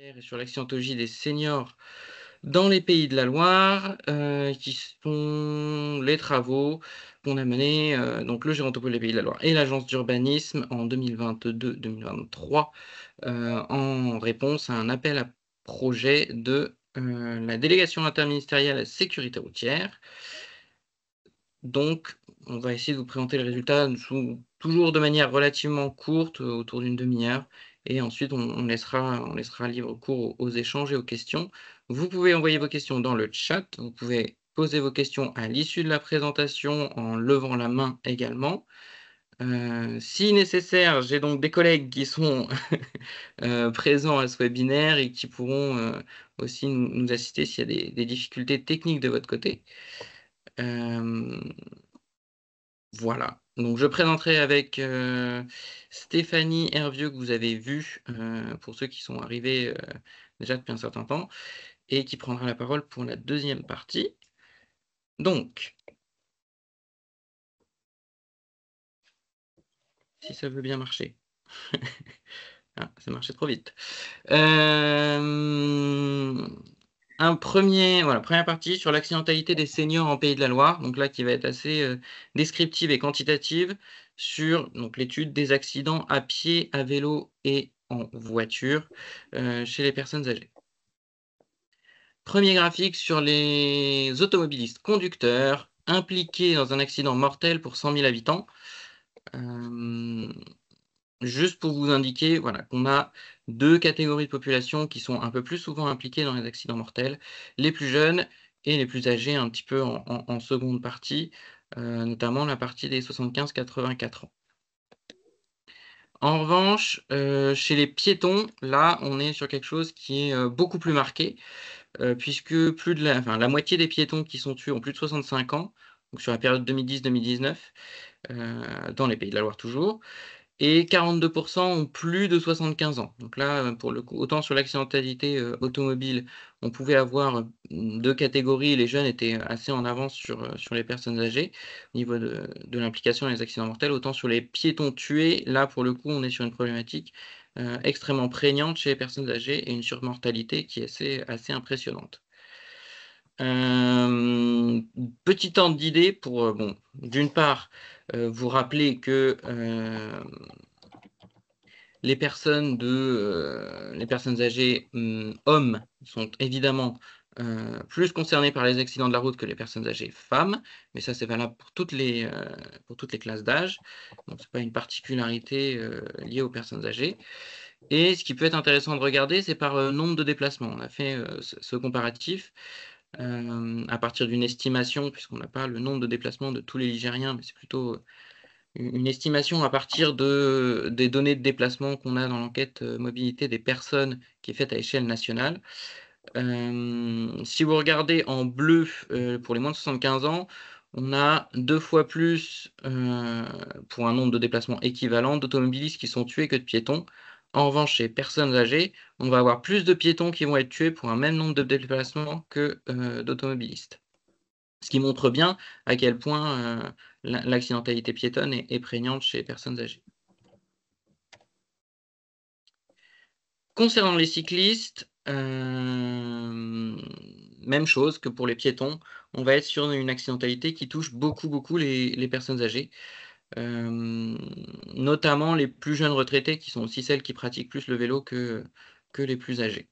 et sur l'accidentologie des seniors dans les Pays de la Loire, qui sont les travaux qu'on a menés, donc le Gérontopole des Pays de la Loire et l'agence d'urbanisme en 2022-2023, en réponse à un appel à projet de la délégation interministérielle à la sécurité routière. Donc, on va essayer de vous présenter le résultat toujours de manière relativement courte, autour d'une demi-heure, et ensuite on laissera libre cours aux échanges et aux questions. Vous pouvez envoyer vos questions dans le chat, vous pouvez poser vos questions à l'issue de la présentation en levant la main également. Si nécessaire, j'ai donc des collègues qui sont présents à ce webinaire et qui pourront aussi nous assister s'il y a des difficultés techniques de votre côté. Voilà, donc je présenterai avec Stéphanie Hervieux, que vous avez vu, pour ceux qui sont arrivés déjà depuis un certain temps, et qui prendra la parole pour la deuxième partie. Donc, si ça veut bien marcher. Ah, ça marchait trop vite. Première partie sur l'accidentalité des seniors en Pays de la Loire, donc là qui va être assez descriptive et quantitative sur donc l'étude des accidents à pied, à vélo et en voiture chez les personnes âgées. Premier graphique sur les automobilistes conducteurs impliqués dans un accident mortel pour 100 000 habitants. Juste pour vous indiquer, voilà, qu'on a deux catégories de population qui sont un peu plus souvent impliquées dans les accidents mortels, les plus jeunes et les plus âgés un petit peu en seconde partie, notamment la partie des 75-84 ans. En revanche, chez les piétons, là, on est sur quelque chose qui est beaucoup plus marqué, puisque la moitié des piétons qui sont tués ont plus de 65 ans, donc sur la période 2010-2019, dans les Pays de la Loire toujours. Et 42% ont plus de 75 ans. Donc là, pour le coup, autant sur l'accidentalité automobile, on pouvait avoir deux catégories. Les jeunes étaient assez en avance sur les personnes âgées au niveau de l'implication dans les accidents mortels. Autant sur les piétons tués, là, pour le coup, on est sur une problématique extrêmement prégnante chez les personnes âgées et une surmortalité qui est assez impressionnante. Petit ordre d'idée pour, d'une part, vous rappeler que les personnes âgées hommes sont évidemment plus concernées par les accidents de la route que les personnes âgées femmes, mais ça c'est valable pour toutes les classes d'âge, donc c'est pas une particularité liée aux personnes âgées. Et ce qui peut être intéressant de regarder, c'est par nombre de déplacements. On a fait ce comparatif à partir d'une estimation, puisqu'on n'a pas le nombre de déplacements de tous les Ligériens, mais c'est plutôt une estimation à partir des données de déplacement qu'on a dans l'enquête mobilité des personnes qui est faite à échelle nationale. Si vous regardez en bleu pour les moins de 75 ans, on a 2 fois plus, pour un nombre de déplacements équivalent, d'automobilistes qui sont tués que de piétons. En revanche, chez les personnes âgées, on va avoir plus de piétons qui vont être tués pour un même nombre de déplacements que d'automobilistes. Ce qui montre bien à quel point l'accidentalité piétonne est prégnante chez les personnes âgées. Concernant les cyclistes, même chose que pour les piétons, on va être sur une accidentalité qui touche beaucoup les personnes âgées, notamment les plus jeunes retraités qui sont aussi celles qui pratiquent plus le vélo que les plus âgés.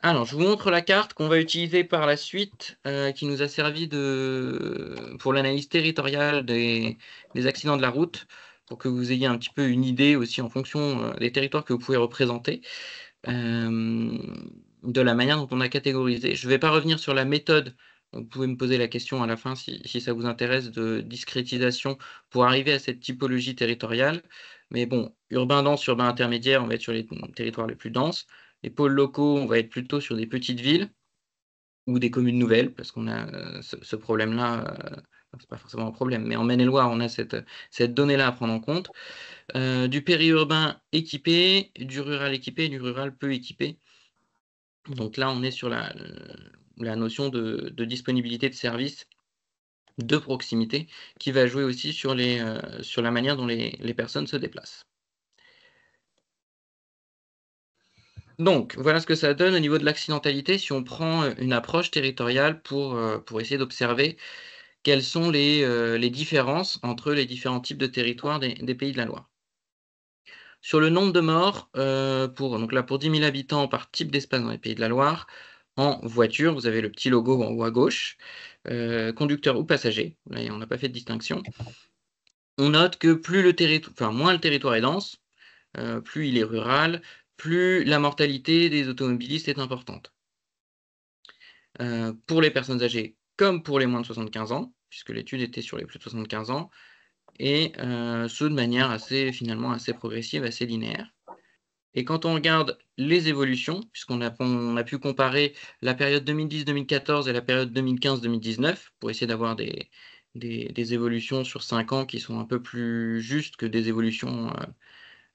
Alors, je vous montre la carte qu'on va utiliser par la suite, qui nous a servi pour l'analyse territoriale des accidents de la route, pour que vous ayez un petit peu une idée aussi en fonction des territoires que vous pouvez représenter, de la manière dont on a catégorisé. Je ne vais pas revenir sur la méthode, vous pouvez me poser la question à la fin si ça vous intéresse, de discrétisation pour arriver à cette typologie territoriale. Mais bon, urbain dense, urbain intermédiaire, on va être sur les territoires les plus denses. Les pôles locaux, on va être plutôt sur des petites villes ou des communes nouvelles, parce qu'on a ce problème-là, c'est pas forcément un problème, mais en Maine-et-Loire, on a cette donnée-là à prendre en compte. Du périurbain équipé, du rural équipé et du rural peu équipé. Donc là, on est sur la notion de disponibilité de services de proximité qui va jouer aussi sur la manière dont les personnes se déplacent. Donc voilà ce que ça donne au niveau de l'accidentalité si on prend, une approche territoriale pour essayer d'observer quelles sont les différences entre les différents types de territoires des Pays de la Loire. Sur le nombre de morts, pour 10 000 habitants par type d'espace dans les Pays de la Loire, en voiture, vous avez le petit logo en haut à gauche, conducteur ou passager, là on n'a pas fait de distinction. On note que moins le territoire est dense, plus il est rural, plus la mortalité des automobilistes est importante. Pour les personnes âgées comme pour les moins de 75 ans, puisque l'étude était sur les plus de 75 ans, et ce de manière finalement assez progressive, assez linéaire. Et quand on regarde les évolutions, on a pu comparer la période 2010-2014 et la période 2015-2019 pour essayer d'avoir des évolutions sur 5 ans qui sont un peu plus justes que des évolutions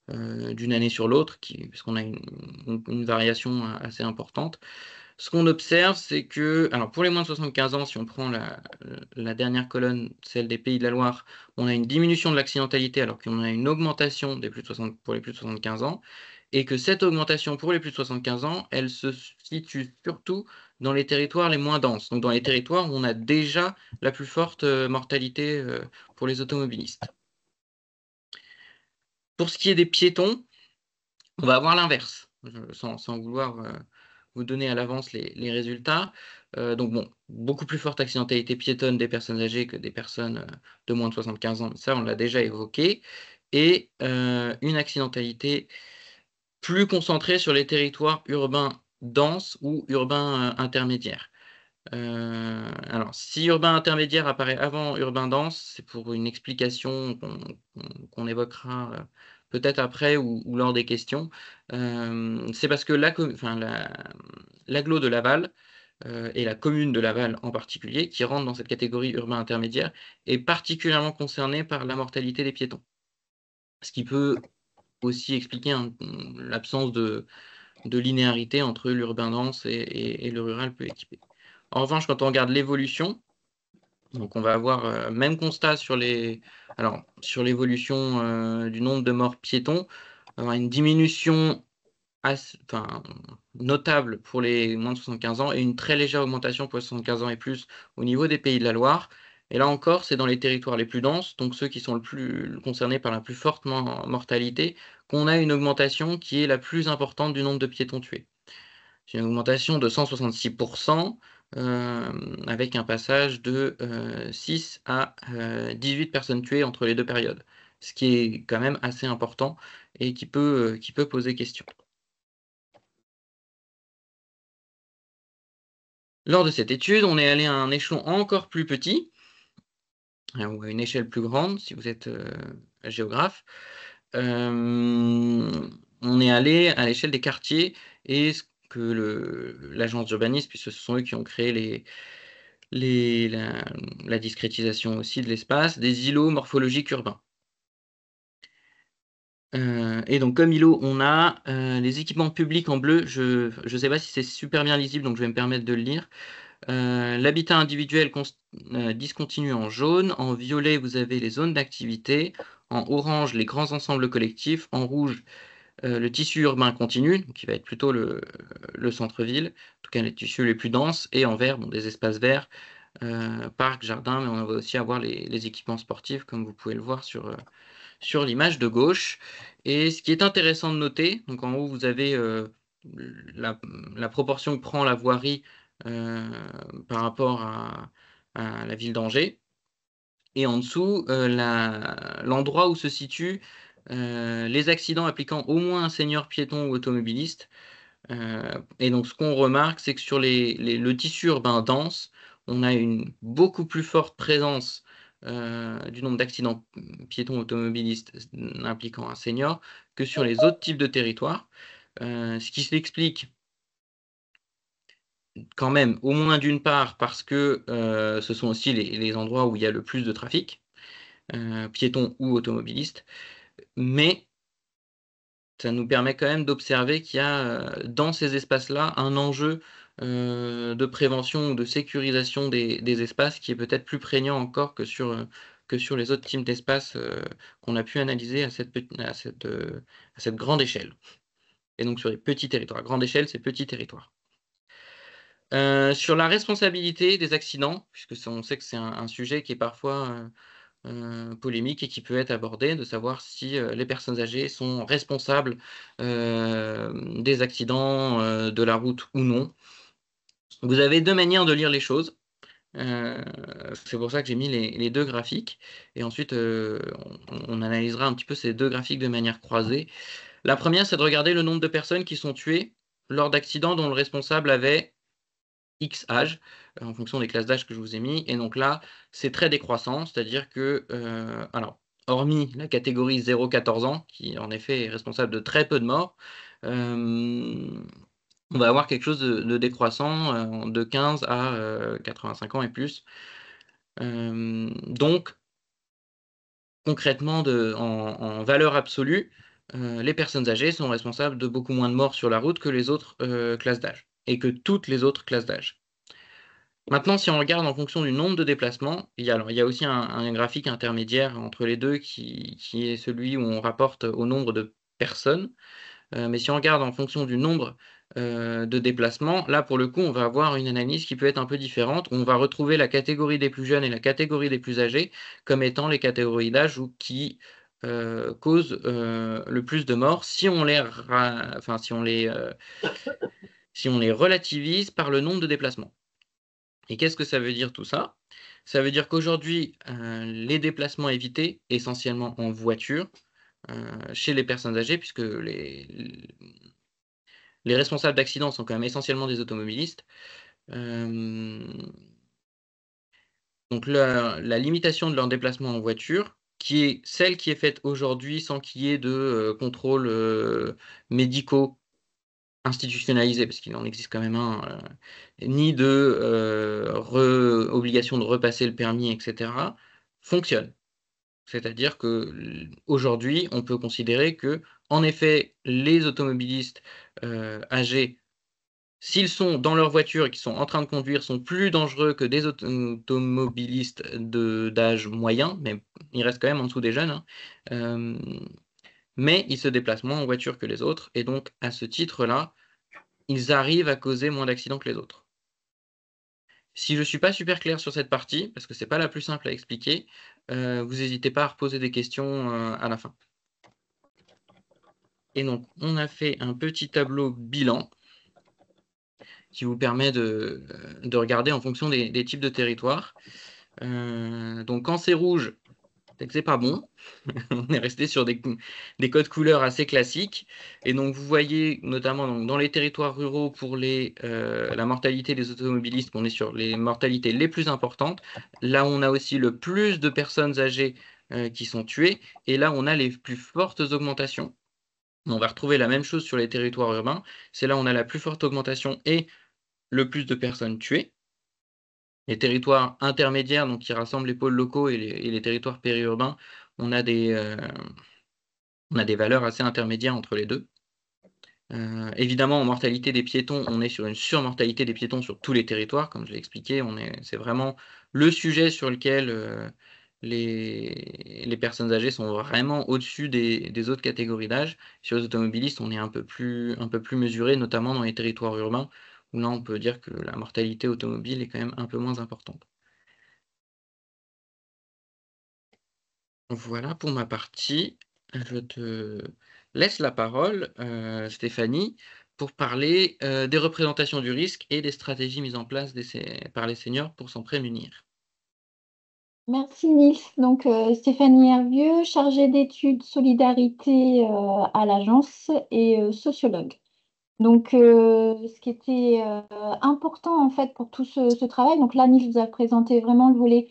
d'une année sur l'autre, puisqu'on a une variation assez importante. Ce qu'on observe, c'est que, alors pour les moins de 75 ans, si on prend la dernière colonne, celle des Pays de la Loire, on a une diminution de l'accidentalité alors qu'on a une augmentation pour les plus de 75 ans, et que cette augmentation pour les plus de 75 ans, elle se situe surtout dans les territoires les moins denses, donc dans les territoires où on a déjà la plus forte mortalité pour les automobilistes. Pour ce qui est des piétons, on va avoir l'inverse, sans vouloir vous donner à l'avance les résultats. Donc bon, beaucoup plus forte accidentalité piétonne des personnes âgées que des personnes de moins de 75 ans, mais ça on l'a déjà évoqué, et une accidentalité plus concentrée sur les territoires urbains denses ou urbains intermédiaires. Alors, si urbain intermédiaire apparaît avant urbain dense, c'est pour une explication qu'on évoquera peut-être après ou lors des questions. C'est parce que l'agglo de Laval, et la commune de Laval en particulier, qui rentre dans cette catégorie urbain intermédiaire, est particulièrement concernée par la mortalité des piétons. Ce qui peut aussi expliquer l'absence de linéarité entre l'urbain dense et le rural peu équipé. En revanche, quand on regarde l'évolution, donc on va avoir même constat sur l'évolution du nombre de morts piétons, on va avoir une diminution notable pour les moins de 75 ans et une très légère augmentation pour les 75 ans et plus au niveau des Pays de la Loire. Et là encore, c'est dans les territoires les plus denses, donc ceux qui sont le plus concernés par la plus forte mortalité, qu'on a une augmentation qui est la plus importante du nombre de piétons tués. C'est une augmentation de 166%, avec un passage de 6 à 18 personnes tuées entre les deux périodes, ce qui est quand même assez important et qui peut poser question. Lors de cette étude, on est allé à un échelon encore plus petit, ou à une échelle plus grande si vous êtes géographe. On est allé à l'échelle des quartiers et ce que l'agence d'urbanisme, puisque ce sont eux qui ont créé la discrétisation aussi de l'espace, des îlots morphologiques urbains. Et donc comme îlot, on a les équipements publics en bleu. Je ne sais pas si c'est super bien lisible, donc je vais me permettre de le lire. L'habitat individuel discontinu en jaune. En violet, vous avez les zones d'activité. En orange, les grands ensembles collectifs. En rouge, le tissu urbain continu, qui va être plutôt le centre-ville, en tout cas les tissus les plus denses. Et en vert, des espaces verts, parcs, jardins, mais on va aussi avoir les équipements sportifs, comme vous pouvez le voir sur l'image de gauche. Et ce qui est intéressant de noter, donc en haut, vous avez la proportion que prend la voirie par rapport à la ville d'Angers. Et en dessous, l'endroit où se situent les accidents impliquant au moins un senior piéton ou automobiliste. Et donc, ce qu'on remarque, c'est que sur le tissu urbain dense, on a une beaucoup plus forte présence du nombre d'accidents piétons automobilistes impliquant un senior que sur les autres types de territoires. Ce qui s'explique quand même, au moins d'une part, parce que ce sont aussi les endroits où il y a le plus de trafic, piétons ou automobilistes, mais ça nous permet quand même d'observer qu'il y a dans ces espaces-là un enjeu de prévention ou de sécurisation des espaces qui est peut-être plus prégnant encore que sur les autres types d'espaces qu'on a pu analyser à cette grande échelle. Et donc sur les petits territoires. Grande échelle, c'est petit territoire. Sur la responsabilité des accidents, puisque on sait que c'est un sujet qui est parfois polémique et qui peut être abordé, de savoir si les personnes âgées sont responsables des accidents de la route ou non. Vous avez deux manières de lire les choses. C'est pour ça que j'ai mis les deux graphiques. Et ensuite, on analysera un petit peu ces deux graphiques de manière croisée. La première, c'est de regarder le nombre de personnes qui sont tuées lors d'accidents dont le responsable avait X âge, en fonction des classes d'âge que je vous ai mis. Et donc là, c'est très décroissant, c'est-à-dire que, alors, hormis la catégorie 0-14 ans, qui en effet est responsable de très peu de morts, on va avoir quelque chose de décroissant de 15 à 85 ans et plus. Donc, concrètement, en valeur absolue, les personnes âgées sont responsables de beaucoup moins de morts sur la route que les autres classes d'âge, et que toutes les autres classes d'âge. Maintenant, si on regarde en fonction du nombre de déplacements, il y a aussi un graphique intermédiaire entre les deux qui est celui où on rapporte au nombre de personnes. Mais si on regarde en fonction du nombre de déplacements, là pour le coup, on va avoir une analyse qui peut être un peu différente. On va retrouver la catégorie des plus jeunes et la catégorie des plus âgés comme étant les catégories d'âge qui causent le plus de morts si on si on les relativise par le nombre de déplacements. Et qu'est-ce que ça veut dire tout ça? Ça veut dire qu'aujourd'hui, les déplacements évités, essentiellement en voiture, chez les personnes âgées, puisque les responsables d'accidents sont quand même essentiellement des automobilistes. Donc la limitation de leur déplacement en voiture, qui est celle qui est faite aujourd'hui sans qu'il y ait de contrôles médicaux institutionnalisé, parce qu'il en existe quand même un, ni de obligation de repasser le permis, etc., fonctionne. C'est-à-dire que aujourd'hui, on peut considérer que, en effet, les automobilistes âgés, s'ils sont dans leur voiture et qu'ils sont en train de conduire, sont plus dangereux que des automobilistes d'âge moyen, mais ils restent quand même en dessous des jeunes, hein. Mais ils se déplacent moins en voiture que les autres, et donc à ce titre-là, ils arrivent à causer moins d'accidents que les autres. Si je ne suis pas super clair sur cette partie, parce que c'est pas la plus simple à expliquer, vous n'hésitez pas à reposer des questions à la fin. Et donc, on a fait un petit tableau bilan qui vous permet de regarder en fonction des types de territoires. Donc, quand c'est rouge, c'est que c'est pas bon. On est resté sur des codes couleurs assez classiques. Et donc, vous voyez, notamment donc, dans les territoires ruraux, pour la mortalité des automobilistes, on est sur les mortalités les plus importantes. Là, on a aussi le plus de personnes âgées qui sont tuées. Et là, on a les plus fortes augmentations. On va retrouver la même chose sur les territoires urbains. C'est là où on a la plus forte augmentation et le plus de personnes tuées. Les territoires intermédiaires, donc qui rassemblent les pôles locaux et les territoires périurbains, on a des valeurs assez intermédiaires entre les deux. Évidemment, en mortalité des piétons, on est sur une surmortalité des piétons sur tous les territoires, comme je l'ai expliqué. C'est vraiment le sujet sur lequel les personnes âgées sont vraiment au-dessus des autres catégories d'âge. Sur les automobilistes, on est un peu plus mesuré, notamment dans les territoires urbains, où là, on peut dire que la mortalité automobile est quand même un peu moins importante. Voilà pour ma partie. Je te laisse la parole, Stéphanie, pour parler des représentations du risque et des stratégies mises en place par les seniors pour s'en prémunir. Merci Nils. Donc Stéphanie Hervieux, chargée d'études solidarité à l'agence et sociologue. Donc ce qui était important en fait pour tout ce travail, donc là Nils vous a présenté vraiment le volet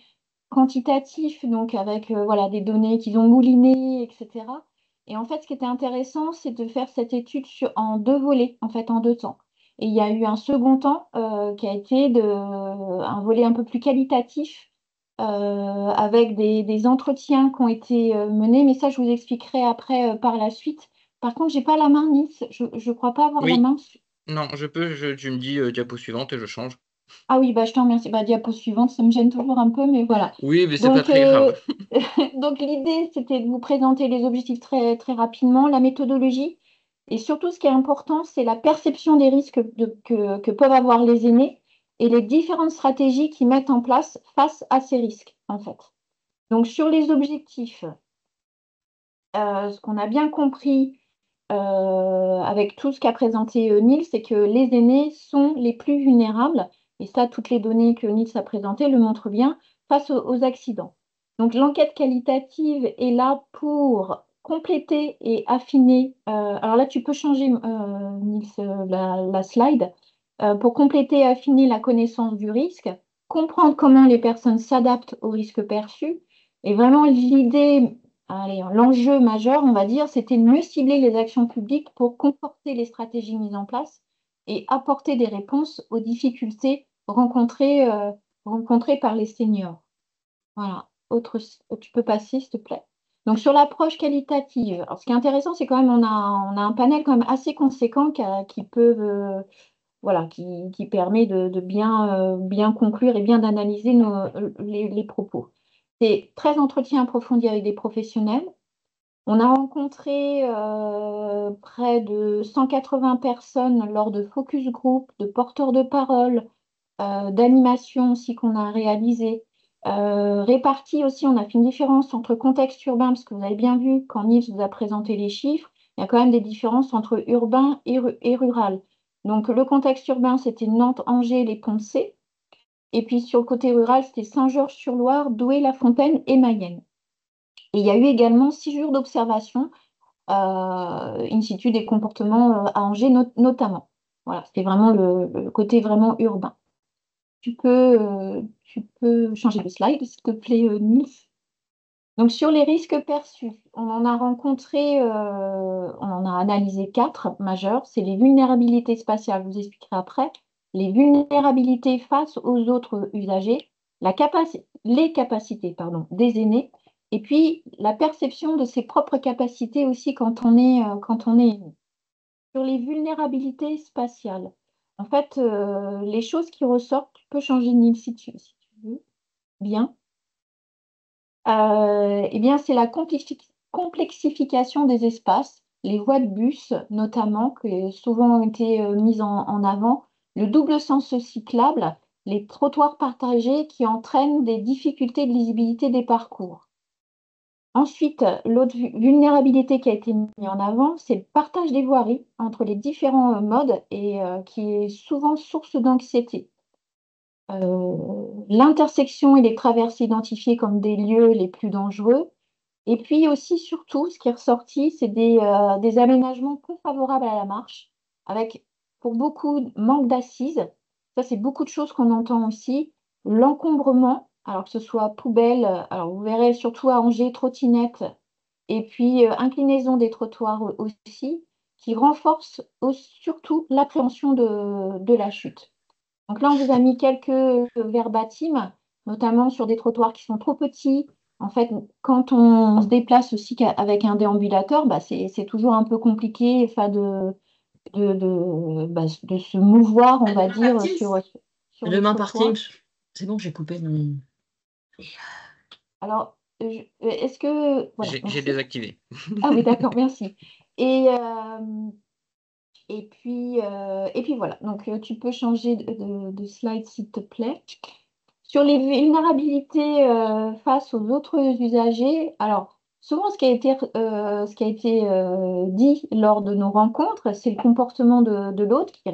quantitatif, donc avec voilà, des données qu'ils ont moulinées, etc. Et en fait ce qui était intéressant, c'est de faire cette étude en deux volets, en fait en deux temps. Et il y a eu un second temps qui a été un volet un peu plus qualitatif avec des entretiens qui ont été menés, mais ça, je vous expliquerai après par la suite. Par contre, j'ai pas la main, Nice. Je ne crois pas avoir la Oui, main. Non, tu me dis diapo suivante et je change. Ah oui, bah, je te remercie. Bah, diapo suivante, ça me gêne toujours un peu, mais voilà. Oui, mais c'est pas Donc, très grave. donc l'idée, c'était de vous présenter les objectifs très, très rapidement, la méthodologie, et surtout, ce qui est important, c'est la perception des risques que peuvent avoir les aînés et les différentes stratégies qu'ils mettent en place face à ces risques, en fait. Donc, sur les objectifs, ce qu'on a bien compris avec tout ce qu'a présenté Niels, c'est que les aînés sont les plus vulnérables, et ça, toutes les données que Niels a présentées le montrent bien, face aux accidents. Donc l'enquête qualitative est là pour compléter et affiner. Alors là, tu peux changer, Niels, la slide, pour compléter et affiner la connaissance du risque, comprendre comment les personnes s'adaptent aux risques perçus. Et vraiment, l'idée, allez, l'enjeu majeur, on va dire, c'était de mieux cibler les actions publiques pour conforter les stratégies mises en place et apporter des réponses aux difficultés rencontrées par les seniors. Voilà. Tu peux passer, s'il te plaît. Donc, sur l'approche qualitative, alors, ce qui est intéressant, c'est quand même on a un panel quand même assez conséquent qui peut, voilà, qui permet de bien conclure et bien d'analyser les propos. C'est 13 entretiens approfondis avec des professionnels. On a rencontré près de 180 personnes lors de focus group, de porteurs de parole, d'animations aussi qu'on a réalisées. Réparties aussi, on a fait une différence entre contexte urbain, parce que vous avez bien vu, quand Niels vous a présenté les chiffres, il y a quand même des différences entre urbain et rural. Donc le contexte urbain, c'était Nantes, Angers, les Ponts-de-Cé. Et puis sur le côté rural, c'était Saint-Georges-sur-Loire, Douai, La Fontaine et Mayenne. Et il y a eu également 6 jours d'observation in situ des comportements à Angers notamment. Voilà, c'était vraiment le côté vraiment urbain. Tu peux changer de slide, s'il te plaît, Niels. Donc, sur les risques perçus, on en a rencontré, on en a analysé 4 majeurs. C'est les vulnérabilités spatiales, je vous expliquerai après, les vulnérabilités face aux autres usagers, les capacités des aînés, et puis la perception de ses propres capacités aussi quand on est aîné. Sur les vulnérabilités spatiales, en fait, les choses qui ressortent, tu peux changer Nil si tu veux, bien. Eh bien, c'est la complexification des espaces, les voies de bus notamment, qui souvent ont été mises en avant, le double sens cyclable, les trottoirs partagés qui entraînent des difficultés de lisibilité des parcours. Ensuite, l'autre vulnérabilité qui a été mise en avant, c'est le partage des voiries entre les différents modes et qui est souvent source d'anxiété. L'intersection et les traverses identifiées comme des lieux les plus dangereux. Et puis aussi, surtout, ce qui est ressorti, c'est des aménagements peu favorables à la marche, avec pour beaucoup manque d'assises. Ça, c'est beaucoup de choses qu'on entend aussi. L'encombrement, alors que ce soit poubelle, alors vous verrez surtout à Angers, trottinette, et puis inclinaison des trottoirs aussi, qui renforce surtout l'appréhension de la chute. Donc là, on vous a mis quelques verbatims, notamment sur des trottoirs qui sont trop petits. En fait, quand on se déplace aussi avec un déambulateur, bah, c'est toujours un peu compliqué enfin, de se mouvoir, on va dire, sur les Demain par Teams. trottoirs. C'est bon, j'ai coupé mon. Alors, est-ce que... Voilà, J'ai merci. désactivé. Ah oui, d'accord, merci. Et puis voilà, donc tu peux changer de slide s'il te plaît. Sur les vulnérabilités face aux autres usagers, alors souvent ce qui a été dit lors de nos rencontres, c'est le comportement de l'autre qui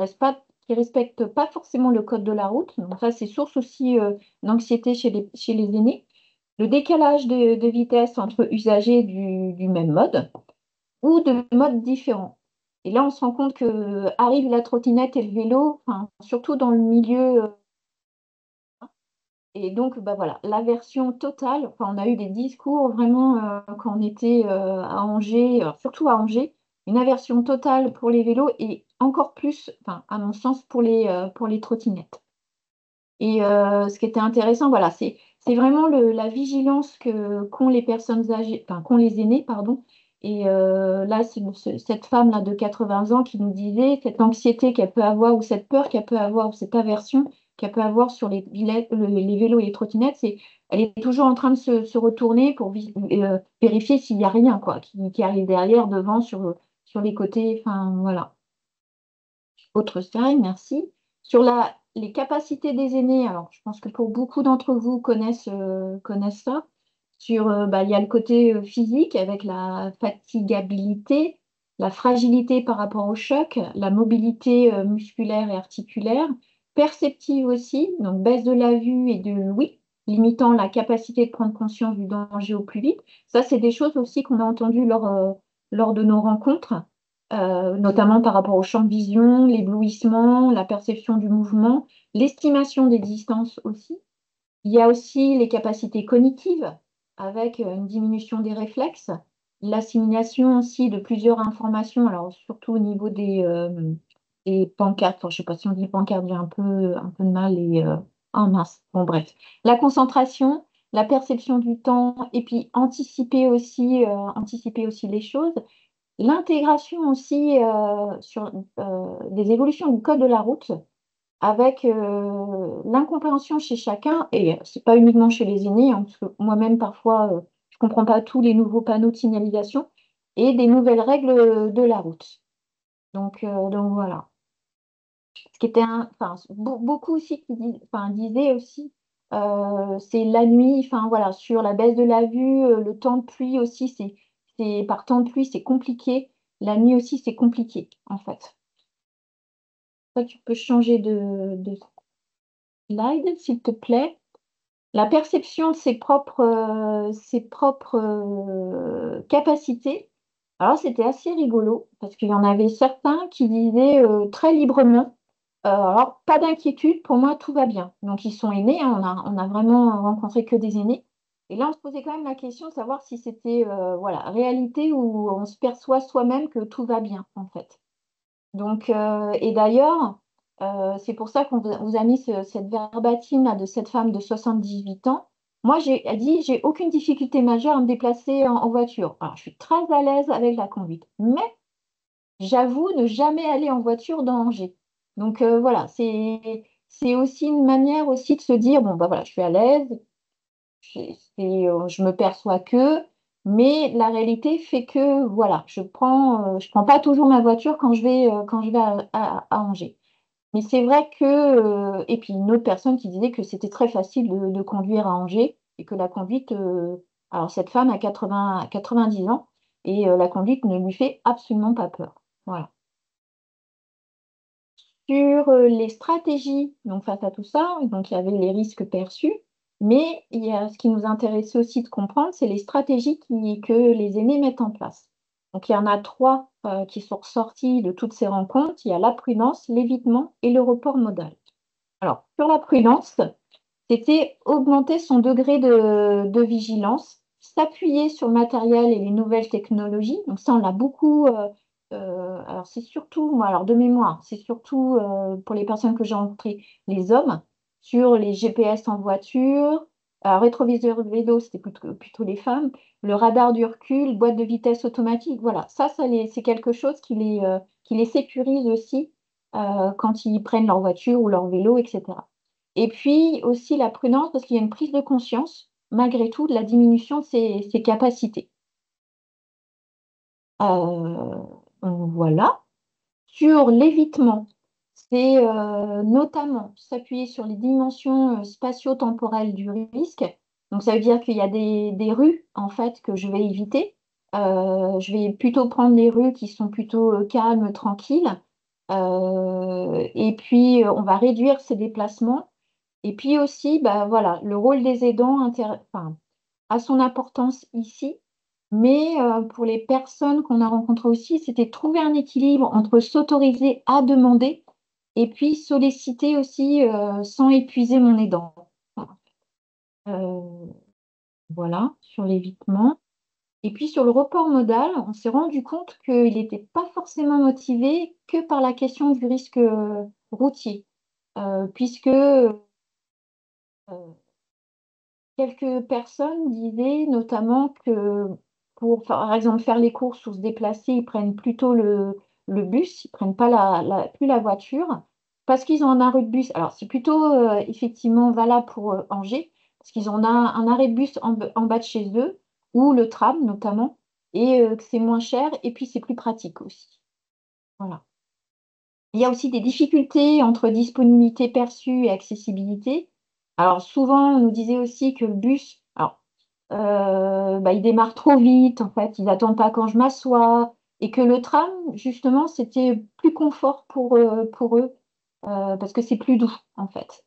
respecte pas forcément le code de la route. Donc ça, c'est source aussi d'anxiété chez les aînés. Le décalage de vitesse entre usagers du même mode ou de modes différents. Et là, on se rend compte que arrive la trottinette et le vélo, enfin, surtout dans le milieu. Et donc, bah voilà, la version totale, enfin, on a eu des discours vraiment quand on était à Angers, surtout à Angers, une aversion totale pour les vélos et encore plus, enfin, à mon sens, pour les trottinettes. Et ce qui était intéressant, voilà, c'est vraiment la vigilance qu'ont les personnes âgées, enfin, qu'ont les aînés, pardon, Et là, c'est cette femme-là de 80 ans qui nous disait cette anxiété qu'elle peut avoir, ou cette peur qu'elle peut avoir, ou cette aversion qu'elle peut avoir sur les vélos et les trottinettes, elle est toujours en train de se retourner pour vérifier s'il n'y a rien, quoi, qui arrive derrière, devant, sur les côtés. Enfin, voilà. Autre slide, merci. Sur les capacités des aînés, alors je pense que pour beaucoup d'entre vous connaissent ça. Il y a le côté physique avec la fatigabilité, la fragilité par rapport au choc, la mobilité musculaire et articulaire, perceptive aussi, donc baisse de la vue et de l'ouïe, limitant la capacité de prendre conscience du danger au plus vite. Ça, c'est des choses aussi qu'on a entendues lors de nos rencontres, notamment par rapport au champ de vision, l'éblouissement, la perception du mouvement, l'estimation des distances aussi. Il y a aussi les capacités cognitives avec une diminution des réflexes, l'assimilation aussi de plusieurs informations, alors surtout au niveau des pancartes. Enfin, je ne sais pas si on dit pancarte, j'ai un peu de mal. Oh mince, bon bref. La concentration, la perception du temps, et puis anticiper aussi les choses. L'intégration aussi sur des évolutions du code de la route avec l'incompréhension chez chacun, et c'est pas uniquement chez les aînés, hein, parce que moi-même parfois je comprends pas tous les nouveaux panneaux de signalisation et des nouvelles règles de la route. Donc voilà. Ce qui était enfin, beaucoup aussi disaient aussi, c'est la nuit, enfin voilà, sur la baisse de la vue, le temps de pluie aussi, par temps de pluie, c'est compliqué. La nuit aussi, c'est compliqué, en fait. Toi, tu peux changer de slide, s'il te plaît. La perception de ses propres capacités. Alors, c'était assez rigolo parce qu'il y en avait certains qui disaient très librement, alors, pas d'inquiétude, pour moi, tout va bien. Donc, ils sont aînés, hein, on a vraiment rencontré que des aînés. Et là, on se posait quand même la question de savoir si c'était voilà, réalité ou on se perçoit soi-même que tout va bien, en fait. Donc, et d'ailleurs, c'est pour ça qu'on vous a mis cette verbatim là, de cette femme de 78 ans. Moi, elle dit, j'ai aucune difficulté majeure à me déplacer en voiture. Alors, je suis très à l'aise avec la conduite. Mais j'avoue ne jamais aller en voiture dans Angers. Donc, voilà, c'est aussi une manière aussi de se dire, bon, bah voilà, je suis à l'aise, je me perçois mais la réalité fait que voilà, je prends pas toujours ma voiture quand je vais à Angers. Mais c'est vrai que, et puis une autre personne qui disait que c'était très facile de conduire à Angers et que la conduite, alors cette femme a 90 ans et la conduite ne lui fait absolument pas peur. Voilà. Sur les stratégies, donc face à tout ça, donc il y avait les risques perçus, mais il y a ce qui nous intéressait aussi de comprendre, c'est les stratégies que les aînés mettent en place. Donc il y en a trois qui sont ressorties de toutes ces rencontres. Il y a la prudence, l'évitement et le report modal. Alors, sur la prudence, c'était augmenter son degré de vigilance, s'appuyer sur le matériel et les nouvelles technologies. Donc ça, on l'a beaucoup. Alors c'est surtout, moi, alors de mémoire, c'est surtout pour les personnes que j'ai rencontrées, les hommes, sur les GPS en voiture, rétroviseur vélo, c'était plutôt les femmes, le radar du recul, boîte de vitesse automatique. Voilà, c'est quelque chose qui les sécurise aussi quand ils prennent leur voiture ou leur vélo, etc. Et puis aussi la prudence, parce qu'il y a une prise de conscience, malgré tout, de la diminution de ses capacités. Euh, voilà. Sur l'évitement, c'est notamment s'appuyer sur les dimensions spatio-temporelles du risque. Donc ça veut dire qu'il y a des rues en fait que je vais éviter. Je vais plutôt prendre des rues qui sont plutôt calmes, tranquilles. Et puis on va réduire ces déplacements. Et puis aussi, bah, voilà, le rôle des aidants enfin, a son importance ici, mais pour les personnes qu'on a rencontrées aussi, c'était trouver un équilibre entre s'autoriser à demander et puis solliciter aussi sans épuiser mon aidant. Euh, voilà, sur l'évitement. Et puis sur le report modal, on s'est rendu compte qu'il n'était pas forcément motivé que par la question du risque routier, puisque quelques personnes disaient notamment que pour, par exemple, faire les courses ou se déplacer, ils prennent plutôt le bus, ils ne prennent pas plus la voiture, parce qu'ils ont un arrêt de bus. Alors, c'est plutôt effectivement valable pour Angers, parce qu'ils ont un arrêt de bus en bas de chez eux, ou le tram notamment, et que c'est moins cher, et puis c'est plus pratique aussi. Voilà. Il y a aussi des difficultés entre disponibilité perçue et accessibilité. Alors souvent, on nous disait aussi que le bus, alors, il démarre trop vite, en fait, ils n'attendent pas quand je m'assois, et que le tram, justement, c'était plus confort pour eux, parce que c'est plus doux, en fait.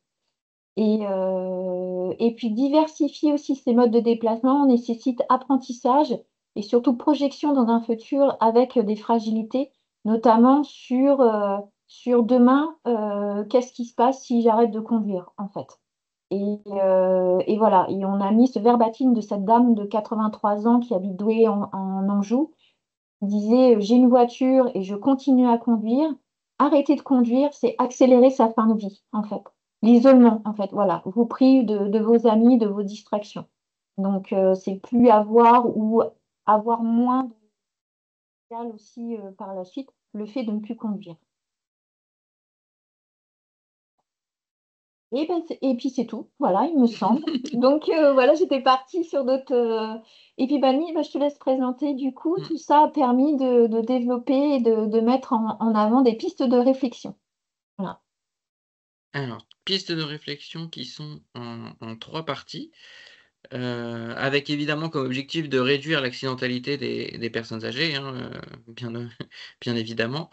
Et puis diversifier aussi ces modes de déplacement nécessite apprentissage et surtout projection dans un futur avec des fragilités, notamment sur demain, qu'est-ce qui se passe si j'arrête de conduire, en fait. Et voilà, et on a mis ce verbatim de cette dame de 83 ans qui habite Douai en Anjou, qui disait, j'ai une voiture et je continue à conduire. Arrêter de conduire, c'est accélérer sa fin de vie, en fait. L'isolement, en fait, voilà. Vous prive de vos amis, de vos distractions. Donc, c'est plus avoir ou avoir moins de social aussi par la suite, le fait de ne plus conduire. Et puis c'est tout, voilà, il me semble. Donc voilà, j'étais partie sur d'autres. Et puis Bani, je te laisse présenter. Du coup, tout ça a permis de développer et de mettre en avant des pistes de réflexion. Voilà. Alors, pistes de réflexion qui sont en 3 parties, avec évidemment comme objectif de réduire l'accidentalité des personnes âgées, hein, bien évidemment.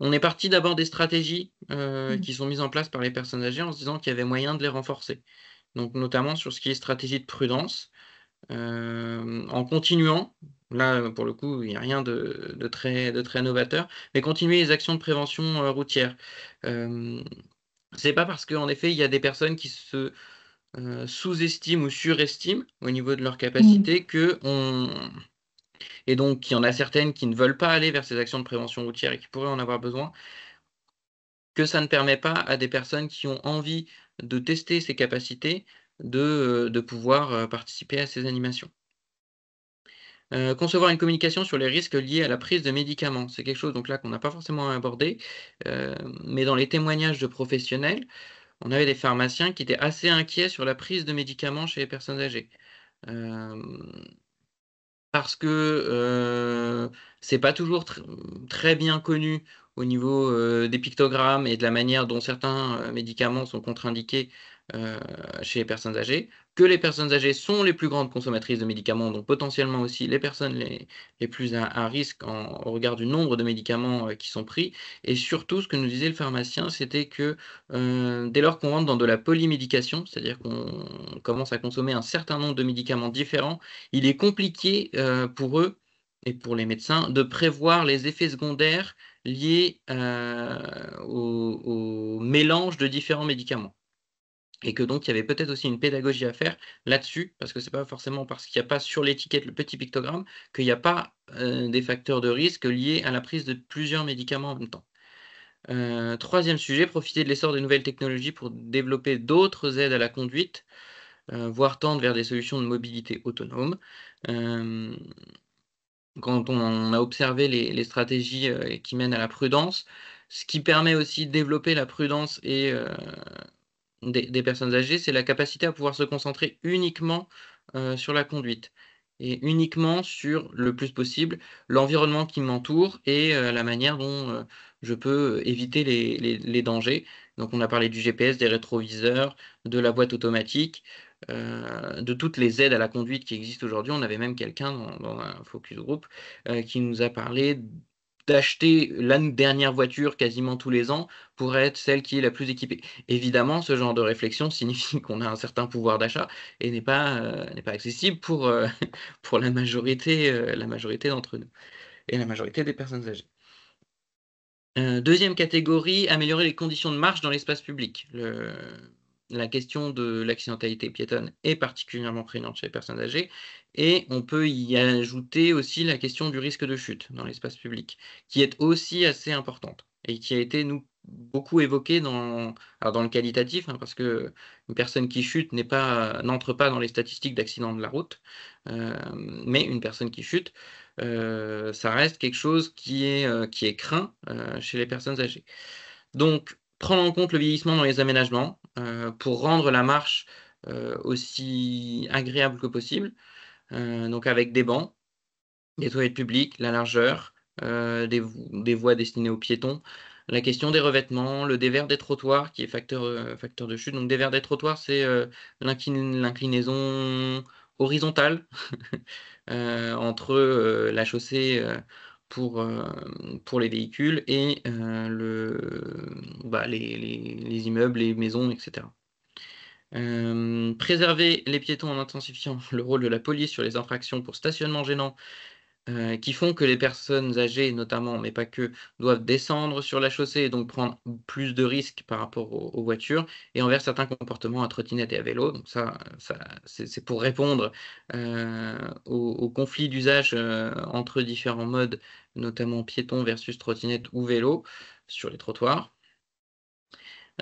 On est parti d'abord des stratégies, qui sont mises en place par les personnes âgées en se disant qu'il y avait moyen de les renforcer. Donc notamment sur ce qui est stratégie de prudence, en continuant, là, pour le coup, il n'y a rien de très novateur, mais continuer les actions de prévention, routière. C'est pas parce qu'en effet, il y a des personnes qui se, sous-estiment ou surestiment au niveau de leurs capacités qu'on et donc il y en a certaines qui ne veulent pas aller vers ces actions de prévention routière et qui pourraient en avoir besoin, que ça ne permet pas à des personnes qui ont envie de tester ces capacités de pouvoir, participer à ces animations. Concevoir une communication sur les risques liés à la prise de médicaments. C'est quelque chose donc là qu'on n'a pas forcément abordé, mais dans les témoignages de professionnels, on avait des pharmaciens qui étaient assez inquiets sur la prise de médicaments chez les personnes âgées. Parce que, c'est pas toujours très bien connu au niveau, des pictogrammes et de la manière dont certains, médicaments sont contre-indiqués, heu, chez les personnes âgées, que les personnes âgées sont les plus grandes consommatrices de médicaments, donc potentiellement aussi les personnes les plus à risque au regard du nombre de médicaments, qui sont pris et surtout ce que nous disait le pharmacien, c'était que, dès lors qu'on rentre dans de la polymédication, c'est-à-dire qu'on commence à consommer un certain nombre de médicaments différents, il est compliqué, pour eux et pour les médecins de prévoir les effets secondaires liés, au mélange de différents médicaments et que donc il y avait peut-être aussi une pédagogie à faire là-dessus, parce que c'est pas forcément parce qu'il y a pas sur l'étiquette le petit pictogramme qu'il y a pas, des facteurs de risque liés à la prise de plusieurs médicaments en même temps. 3e sujet, profiter de l'essor des nouvelles technologies pour développer d'autres aides à la conduite, voire tendre vers des solutions de mobilité autonome. Hem Quand on a observé les stratégies, qui mènent à la prudence, ce qui permet aussi de développer la prudence et des personnes âgées, c'est la capacité à pouvoir se concentrer uniquement, sur la conduite et uniquement sur, le plus possible, l'environnement qui m'entoure et la manière dont, je peux éviter les dangers. Donc on a parlé du GPS, des rétroviseurs, de la boîte automatique, de toutes les aides à la conduite qui existent aujourd'hui. On avait même quelqu'un dans un focus group, qui nous a parlé d'acheter la dernière voiture quasiment tous les ans pour être celle qui est la plus équipée. Évidemment, ce genre de réflexion signifie qu'on a un certain pouvoir d'achat et n'est pas accessible pour, pour la majorité d'entre nous et la majorité des personnes âgées. 2e catégorie, améliorer les conditions de marche dans l'espace public. La question de l'accidentalité piétonne est particulièrement prégnante chez les personnes âgées et on peut y ajouter aussi la question du risque de chute dans l'espace public, qui est aussi assez importante et qui a été, nous, beaucoup évoqué alors dans le qualitatif, hein, parce que une personne qui chute n'entre pas dans les statistiques d'accident de la route, mais une personne qui chute, ça reste quelque chose qui est craint chez les personnes âgées. Donc, prendre en compte le vieillissement dans les aménagements pour rendre la marche aussi agréable que possible, donc avec des bancs, des toilettes publiques, la largeur, des voies destinées aux piétons. La question des revêtements, le dévers des trottoirs qui est facteur de chute. Donc dévers des trottoirs, c'est l'inclinaison horizontale entre la chaussée pour les véhicules et les immeubles, les maisons, etc. Préserver les piétons en intensifiant le rôle de la police sur les infractions pour stationnement gênant qui font que les personnes âgées notamment, mais pas que, doivent descendre sur la chaussée et donc prendre plus de risques par rapport aux voitures et envers certains comportements à trottinette et à vélo. Donc c'est pour répondre aux conflits d'usage entre différents modes, notamment piéton versus trottinette ou vélo sur les trottoirs.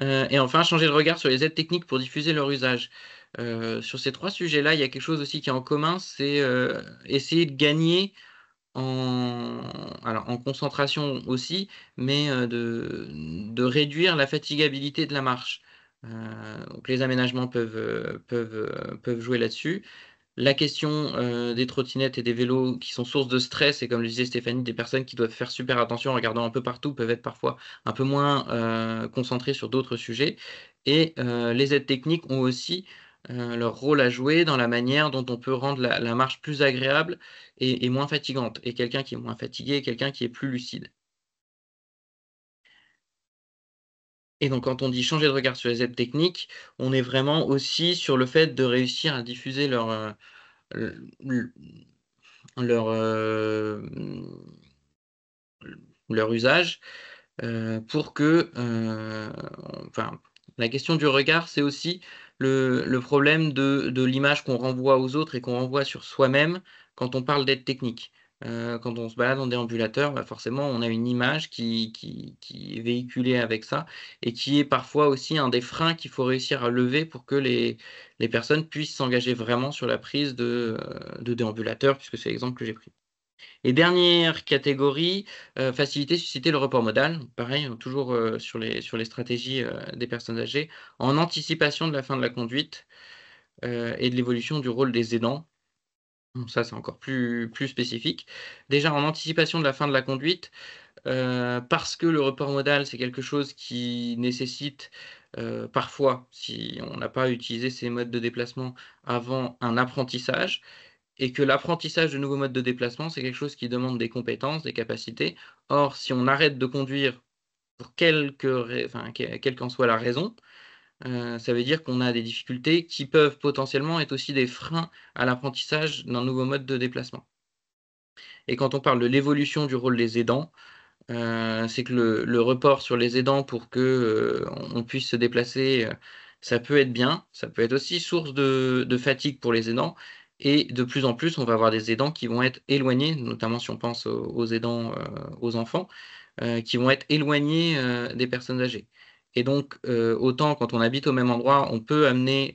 Et enfin, changer de regard sur les aides techniques pour diffuser leur usage. Sur ces 3 sujets-là, il y a quelque chose aussi qui est en commun, c'est essayer de gagner en concentration aussi, mais de réduire la fatigabilité de la marche. Donc les aménagements peuvent jouer là-dessus. La question des trottinettes et des vélos qui sont source de stress, et comme le disait Stéphanie, des personnes qui doivent faire super attention en regardant un peu partout, peuvent être parfois un peu moins concentrées sur d'autres sujets. Et les aides techniques ont aussi leur rôle à jouer dans la manière dont on peut rendre la marche plus agréable et moins fatigante. Et quelqu'un qui est moins fatigué, et quelqu'un qui est plus lucide. Et donc quand on dit changer de regard sur les aides techniques, on est vraiment aussi sur le fait de réussir à diffuser l- leur, leur usage pour que, enfin, la question du regard, c'est aussi le problème de l'image qu'on renvoie aux autres et qu'on renvoie sur soi-même quand on parle d'aide technique. Quand on se balade en déambulateur, bah forcément, on a une image qui est véhiculée avec ça et qui est parfois aussi un des freins qu'il faut réussir à lever pour que les personnes puissent s'engager vraiment sur la prise de déambulateur, puisque c'est l'exemple que j'ai pris. Et dernière catégorie, faciliter, susciter le report modal. Pareil, toujours sur les stratégies des personnes âgées, en anticipation de la fin de la conduite et de l'évolution du rôle des aidants. Donc ça, c'est encore plus spécifique. Déjà, en anticipation de la fin de la conduite, parce que le report modal, c'est quelque chose qui nécessite parfois, si on n'a pas utilisé ces modes de déplacement avant, un apprentissage et que l'apprentissage de nouveaux modes de déplacement, c'est quelque chose qui demande des compétences, des capacités. Or, si on arrête de conduire pour quelle qu'en soit la raison, ça veut dire qu'on a des difficultés qui peuvent potentiellement être aussi des freins à l'apprentissage d'un nouveau mode de déplacement. Et quand on parle de l'évolution du rôle des aidants, c'est que le report sur les aidants pour que on puisse se déplacer, ça peut être bien, ça peut être aussi source de fatigue pour les aidants. Et de plus en plus, on va avoir des aidants qui vont être éloignés, notamment si on pense aux aidants, aux enfants, qui vont être éloignés des personnes âgées. Et donc, autant quand on habite au même endroit, on peut amener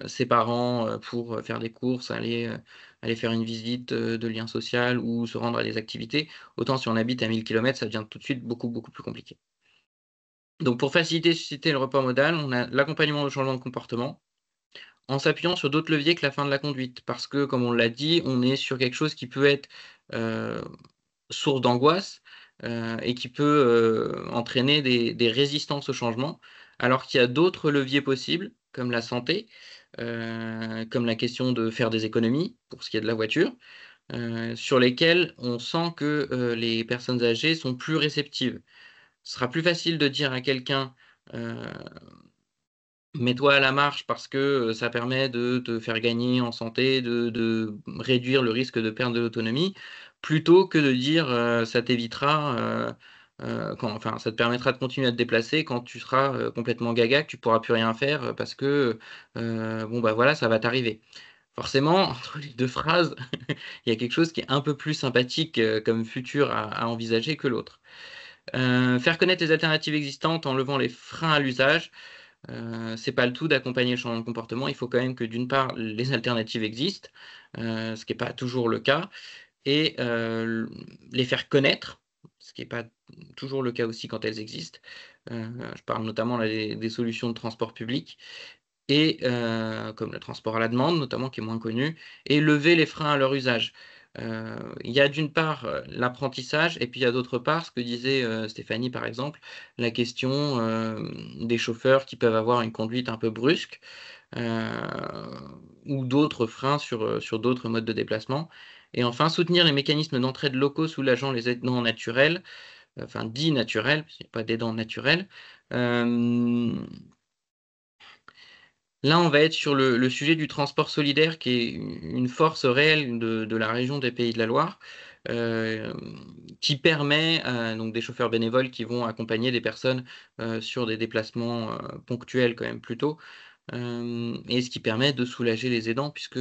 ses parents pour faire des courses, aller faire une visite de lien social ou se rendre à des activités. Autant si on habite à 1000 km, ça devient tout de suite beaucoup, beaucoup plus compliqué. Donc pour faciliter et susciter le report modal, on a l'accompagnement au changement de comportement en s'appuyant sur d'autres leviers que la fin de la conduite. Parce que, comme on l'a dit, on est sur quelque chose qui peut être source d'angoisse et qui peut entraîner des résistances au changement, alors qu'il y a d'autres leviers possibles, comme la santé, comme la question de faire des économies pour ce qui est de la voiture, sur lesquels on sent que les personnes âgées sont plus réceptives. Ce sera plus facile de dire à quelqu'un mets-toi à la marche parce que ça permet de te faire gagner en santé, de réduire le risque de perte de l'autonomie, plutôt que de dire ça t'évitera, ça te permettra de continuer à te déplacer quand tu seras complètement gaga, que tu pourras plus rien faire parce que bon bah voilà, ça va t'arriver. Forcément, entre les deux phrases, il y a quelque chose qui est un peu plus sympathique comme futur à envisager que l'autre. Faire connaître les alternatives existantes en levant les freins à l'usage. C'est pas le tout d'accompagner le changement de comportement. Il faut quand même que d'une part, les alternatives existent, ce qui n'est pas toujours le cas, et les faire connaître, ce qui n'est pas toujours le cas aussi quand elles existent. Je parle notamment là, des solutions de transport public, et comme le transport à la demande, notamment, qui est moins connu, et lever les freins à leur usage. Il y a d'une part l'apprentissage, et puis il y a d'autre part ce que disait Stéphanie, par exemple, la question des chauffeurs qui peuvent avoir une conduite un peu brusque, ou d'autres freins sur d'autres modes de déplacement. Et enfin, soutenir les mécanismes d'entraide locaux soulageant les aidants naturels, enfin dits naturels, parce qu'il n'y a pas d'aidants naturels. Là, on va être sur le sujet du transport solidaire, qui est une force réelle de la région des Pays de la Loire, euh, qui permet donc des chauffeurs bénévoles qui vont accompagner des personnes sur des déplacements ponctuels quand même plutôt, et ce qui permet de soulager les aidants, puisque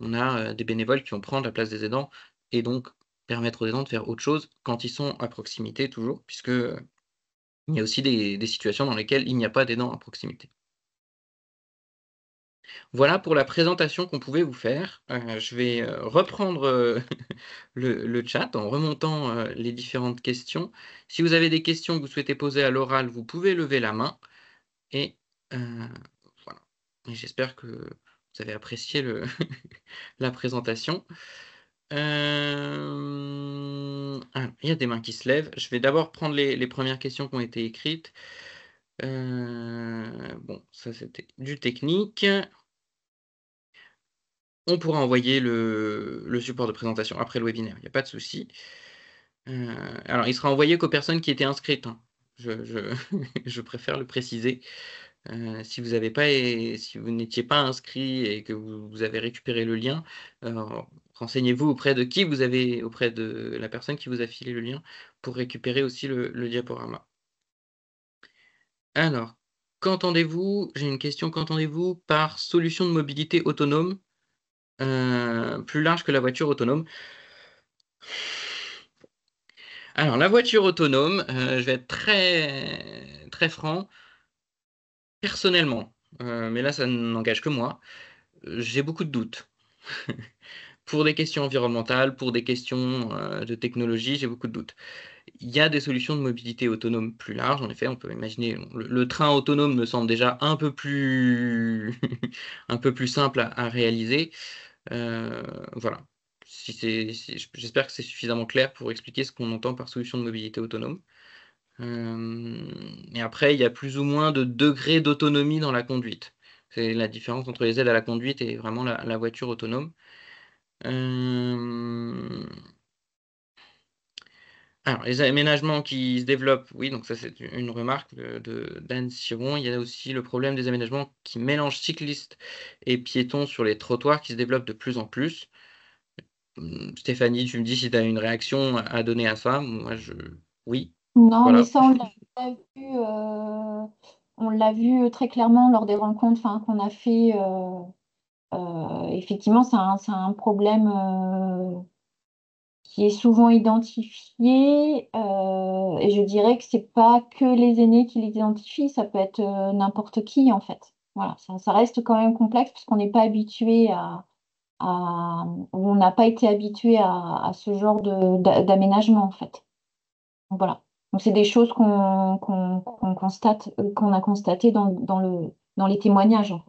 on a des bénévoles qui vont prendre la place des aidants, et donc permettre aux aidants de faire autre chose quand ils sont à proximité toujours, puisque il y a aussi des situations dans lesquelles il n'y a pas d'aidants à proximité. Voilà pour la présentation qu'on pouvait vous faire. Je vais reprendre le chat en remontant les différentes questions. Si vous avez des questions que vous souhaitez poser à l'oral, vous pouvez lever la main. Et voilà. Et j'espère que vous avez apprécié la présentation. Il y a des mains qui se lèvent. Je vais d'abord prendre les premières questions qui ont été écrites. Bon, ça c'était du technique. On pourra envoyer le support de présentation après le webinaire, il n'y a pas de souci. Alors, il sera envoyé qu'aux personnes qui étaient inscrites, hein. Je préfère le préciser. Si vous n'étiez pas inscrit et que vous avez récupéré le lien, renseignez-vous auprès de la personne qui vous a filé le lien pour récupérer aussi le diaporama. Alors, j'ai une question, qu'entendez-vous par solution de mobilité autonome plus large que la voiture autonome? Alors, la voiture autonome, je vais être très, très franc, personnellement, mais là, ça n'engage que moi, j'ai beaucoup de doutes. Pour des questions environnementales, pour des questions de technologie, j'ai beaucoup de doutes. Il y a des solutions de mobilité autonome plus larges, en effet, on peut imaginer, le train autonome me semble déjà un peu plus, un peu plus simple à réaliser. Voilà. J'espère que c'est suffisamment clair pour expliquer ce qu'on entend par solution de mobilité autonome. Et après, il y a plus ou moins de degrés d'autonomie dans la conduite. C'est la différence entre les aides à la conduite et vraiment la voiture autonome. Alors, les aménagements qui se développent, oui, donc ça c'est une remarque d'Anne Siron. Il y a aussi le problème des aménagements qui mélangent cyclistes et piétons sur les trottoirs qui se développent de plus en plus. Stéphanie, tu me dis si tu as une réaction à donner à ça. Moi, oui, Non, mais voilà. ça, on l'a vu très clairement lors des rencontres qu'on a fait. Effectivement, c'est un problème qui est souvent identifié. Et je dirais que c'est pas que les aînés qui l'identifient, ça peut être n'importe qui, en fait. Voilà, ça reste quand même complexe parce qu'on n'est pas habitué ou on n'a pas été habitué à ce genre d'aménagement, en fait. Donc, voilà. Donc, c'est des choses qu'on constate, qu'on a constatées dans les témoignages, en fait.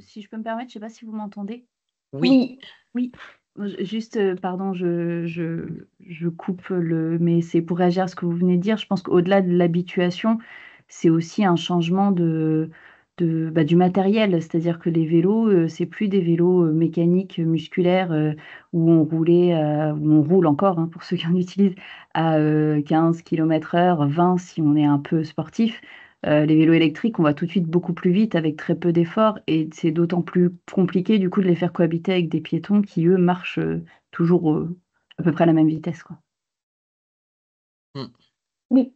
Si je peux me permettre, je ne sais pas si vous m'entendez. Oui. Oui. Juste, pardon, je coupe mais c'est pour réagir à ce que vous venez de dire. Je pense qu'au-delà de l'habituation, c'est aussi un changement du matériel. C'est-à-dire que les vélos, c'est plus des vélos mécaniques, musculaires, où on roule encore, hein, pour ceux qui en utilisent, à 15 km/h, 20 si on est un peu sportif. Les vélos électriques, on va tout de suite beaucoup plus vite avec très peu d'efforts et c'est d'autant plus compliqué du coup de les faire cohabiter avec des piétons qui, eux, marchent toujours à peu près à la même vitesse, quoi. Oui.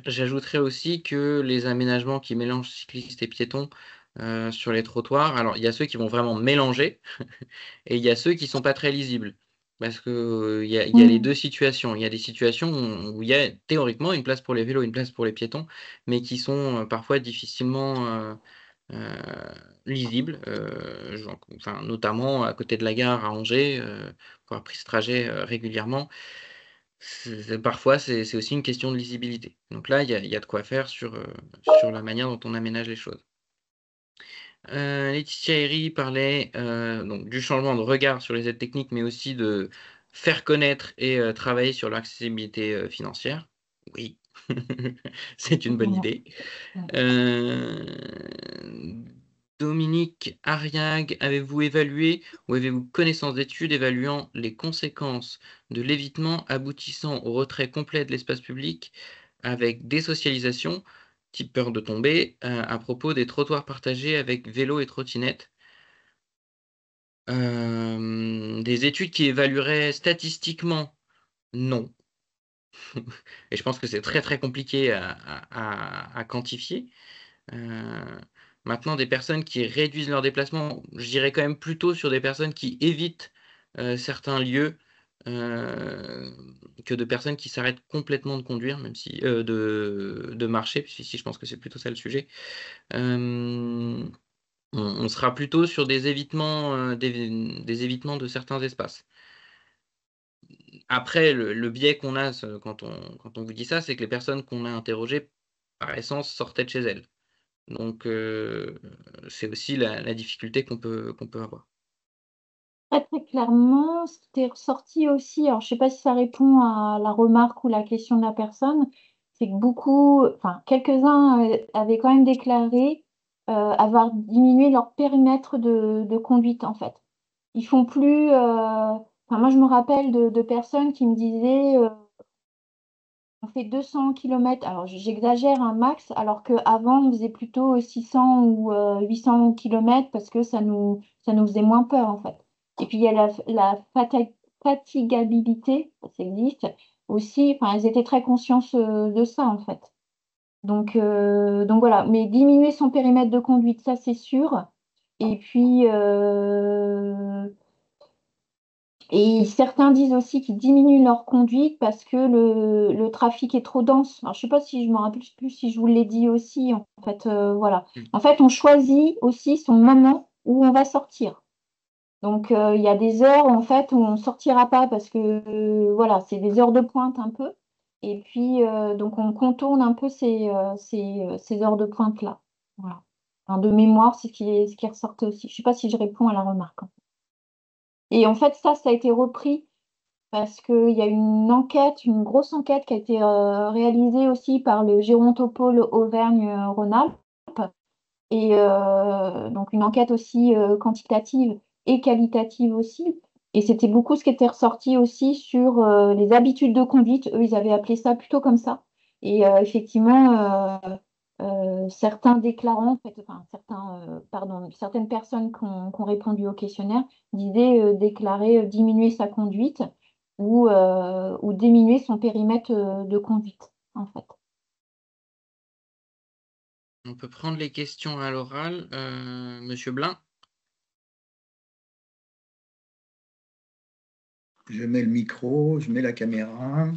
J'ajouterais aussi que les aménagements qui mélangent cyclistes et piétons sur les trottoirs, alors il y a ceux qui vont vraiment mélanger et il y a ceux qui ne sont pas très lisibles. Parce que il y a les deux situations. Il y a des situations où il y a théoriquement une place pour les vélos, une place pour les piétons, mais qui sont parfois difficilement lisibles. Enfin, notamment à côté de la gare à Angers, pour avoir pris ce trajet régulièrement. Parfois, c'est aussi une question de lisibilité. Donc là, il y a de quoi faire sur la manière dont on aménage les choses. Laetitia Herry parlait donc, du changement de regard sur les aides techniques, mais aussi de faire connaître et travailler sur l'accessibilité financière. Oui, c'est une bonne idée. Euh, Dominique Ariag, avez-vous évalué ou avez-vous connaissance d'études évaluant les conséquences de l'évitement aboutissant au retrait complet de l'espace public avec désocialisation, type peur de tomber, à propos des trottoirs partagés avec vélo et trottinette? Des études qui évalueraient statistiquement? Non. Et je pense que c'est très très compliqué à quantifier. Euh, Maintenant, des personnes qui réduisent leurs déplacements, je dirais quand même plutôt sur des personnes qui évitent certains lieux euh, que de personnes qui s'arrêtent complètement de conduire, même si de marcher, puisque ici je pense que c'est plutôt ça le sujet. Euh, on sera plutôt sur des évitements, des évitements de certains espaces. Après, le biais qu'on a quand on vous dit ça, c'est que les personnes qu'on a interrogées, par essence, sortaient de chez elles. Donc, c'est aussi la difficulté qu'on peut avoir. Très, très clairement, ce qui est ressorti aussi, alors je ne sais pas si ça répond à la remarque ou la question de la personne, c'est que beaucoup, enfin quelques-uns avaient quand même déclaré avoir diminué leur périmètre de conduite en fait. Ils font plus, enfin moi je me rappelle de personnes qui me disaient on fait 200 km, alors j'exagère un max, alors qu'avant on faisait plutôt 600 ou 800 km parce que ça nous faisait moins peur en fait. Et puis il y a fatigabilité, ça existe aussi, enfin elles étaient très conscientes de ça en fait. Donc voilà, mais diminuer son périmètre de conduite, ça c'est sûr. Et puis, et certains disent aussi qu'ils diminuent leur conduite parce que le trafic est trop dense. Alors, je ne sais pas si je me rappelle plus si je vous l'ai dit aussi. En fait, voilà. En fait, on choisit aussi son moment où on va sortir. Donc, il y a des heures en fait où on ne sortira pas parce que voilà, c'est des heures de pointe un peu. Et puis, donc, on contourne un peu ces heures de pointe-là. Voilà. Enfin, de mémoire, c'est ce qui ressortait aussi. Je ne sais pas si je réponds à la remarque. Et en fait, ça a été repris parce qu'il y a une enquête, une grosse enquête qui a été réalisée aussi par le Gérontopole Auvergne-Rhône-Alpes. Et donc une enquête aussi quantitative et qualitative aussi. Et c'était beaucoup ce qui était ressorti aussi sur les habitudes de conduite. Eux, ils avaient appelé ça plutôt comme ça. Et effectivement, certains déclarants, en fait, enfin, certaines personnes qui ont répondu au questionnaire disaient déclarer diminuer sa conduite ou diminuer son périmètre de conduite, en fait. On peut prendre les questions à l'oral. Monsieur Blin? Je mets le micro, je mets la caméra.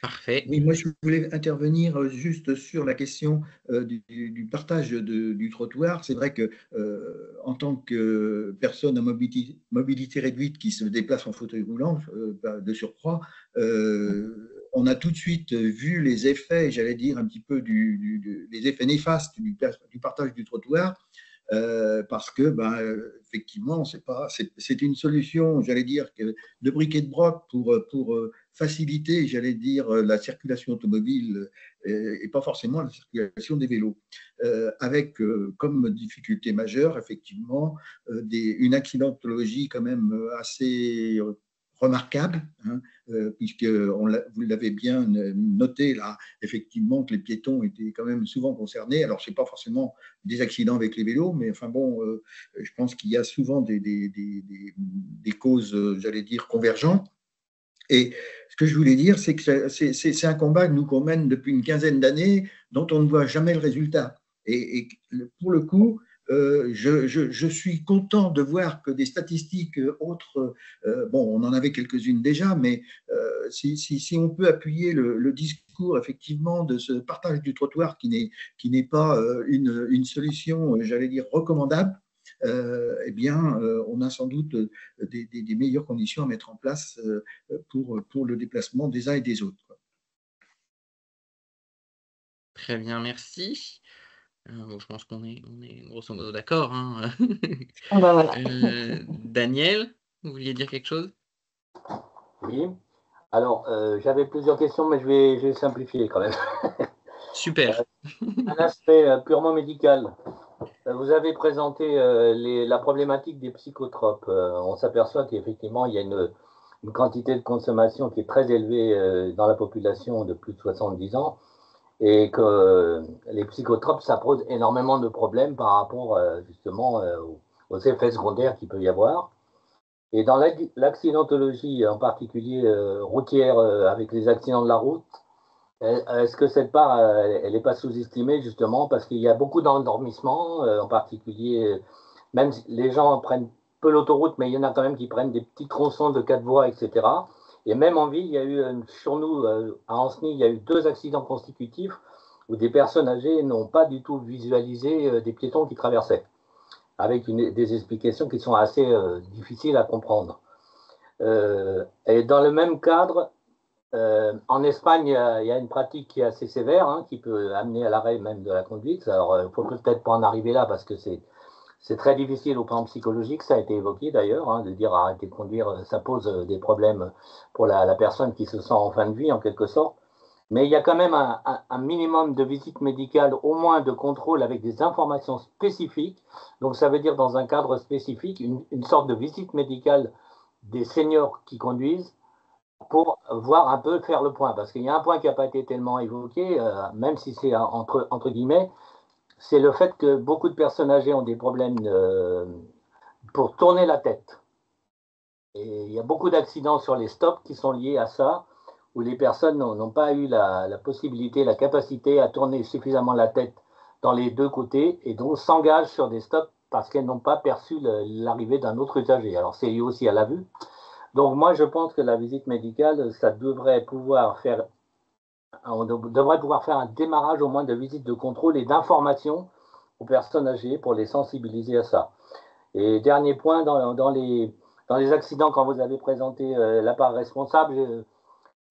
Parfait. Oui, moi je voulais intervenir juste sur la question du partage du trottoir. C'est vrai que en tant que personne à mobilité réduite qui se déplace en fauteuil roulant, de surcroît, on a tout de suite vu les effets, j'allais dire un petit peu les effets néfastes du partage du trottoir. Parce que, effectivement, c'est une solution, j'allais dire, de briquet de broc pour faciliter, j'allais dire, la circulation automobile et pas forcément la circulation des vélos. Avec comme difficulté majeure, effectivement, une accidentologie quand même assez remarquable, hein, puisque vous l'avez bien noté là, effectivement, que les piétons étaient quand même souvent concernés. Alors, ce n'est pas forcément des accidents avec les vélos, mais enfin bon, je pense qu'il y a souvent des causes, j'allais dire, convergentes. Et ce que je voulais dire, c'est que c'est un combat qu'on mène depuis une quinzaine d'années dont on ne voit jamais le résultat. Et pour le coup, je suis content de voir que des statistiques autres, bon, on en avait quelques-unes déjà, mais si on peut appuyer le discours effectivement de ce partage du trottoir qui n'est pas une solution, j'allais dire, recommandable, eh bien, on a sans doute des meilleures conditions à mettre en place pour le déplacement des uns et des autres. Très bien, merci. Bon, je pense qu'on est grosso modo d'accord, hein. Bah voilà. Daniel, vous vouliez dire quelque chose? Oui. Alors, j'avais plusieurs questions, mais je vais simplifier quand même. Super. Un aspect purement médical. Vous avez présenté la problématique des psychotropes. On s'aperçoit qu'effectivement, il y a une quantité de consommation qui est très élevée dans la population de plus de 70 ans et que les psychotropes, ça pose énormément de problèmes par rapport justement aux effets secondaires qu'il peut y avoir. Et dans l'accidentologie, en particulier routière, avec les accidents de la route, est-ce que cette part, elle n'est pas sous-estimée justement parce qu'il y a beaucoup d'endormissement, en particulier, même si les gens prennent peu l'autoroute, mais il y en a quand même qui prennent des petits tronçons de 4 voies, etc. Et même en ville, il y a eu, sur nous, à Ancenis, il y a eu 2 accidents consécutifs où des personnes âgées n'ont pas du tout visualisé des piétons qui traversaient, avec des explications qui sont assez difficiles à comprendre. Et dans le même cadre, en Espagne, il y a une pratique qui est assez sévère, hein, qui peut amener à l'arrêt même de la conduite. Alors, il ne faut peut-être pas en arriver là parce que c'est très difficile au plan psychologique, ça a été évoqué d'ailleurs, hein, de dire arrêter de conduire, ça pose des problèmes pour la personne qui se sent en fin de vie en quelque sorte. Mais il y a quand même un minimum de visites médicales, au moins de contrôle avec des informations spécifiques. Donc ça veut dire dans un cadre spécifique, une sorte de visite médicale des seniors qui conduisent pour voir un peu, faire le point. Parce qu'il y a un point qui n'a pas été tellement évoqué, même si c'est entre guillemets, c'est le fait que beaucoup de personnes âgées ont des problèmes pour tourner la tête. Et il y a beaucoup d'accidents sur les stops qui sont liés à ça, où les personnes n'ont pas eu la possibilité, la capacité à tourner suffisamment la tête dans les deux côtés et donc s'engagent sur des stops parce qu'elles n'ont pas perçu l'arrivée d'un autre usager. Alors c'est lié aussi à la vue. Donc moi je pense que la visite médicale, ça devrait pouvoir faire, on devrait pouvoir faire un démarrage au moins de visite de contrôle et d'information aux personnes âgées pour les sensibiliser à ça. Et dernier point, dans les accidents, quand vous avez présenté la part responsable,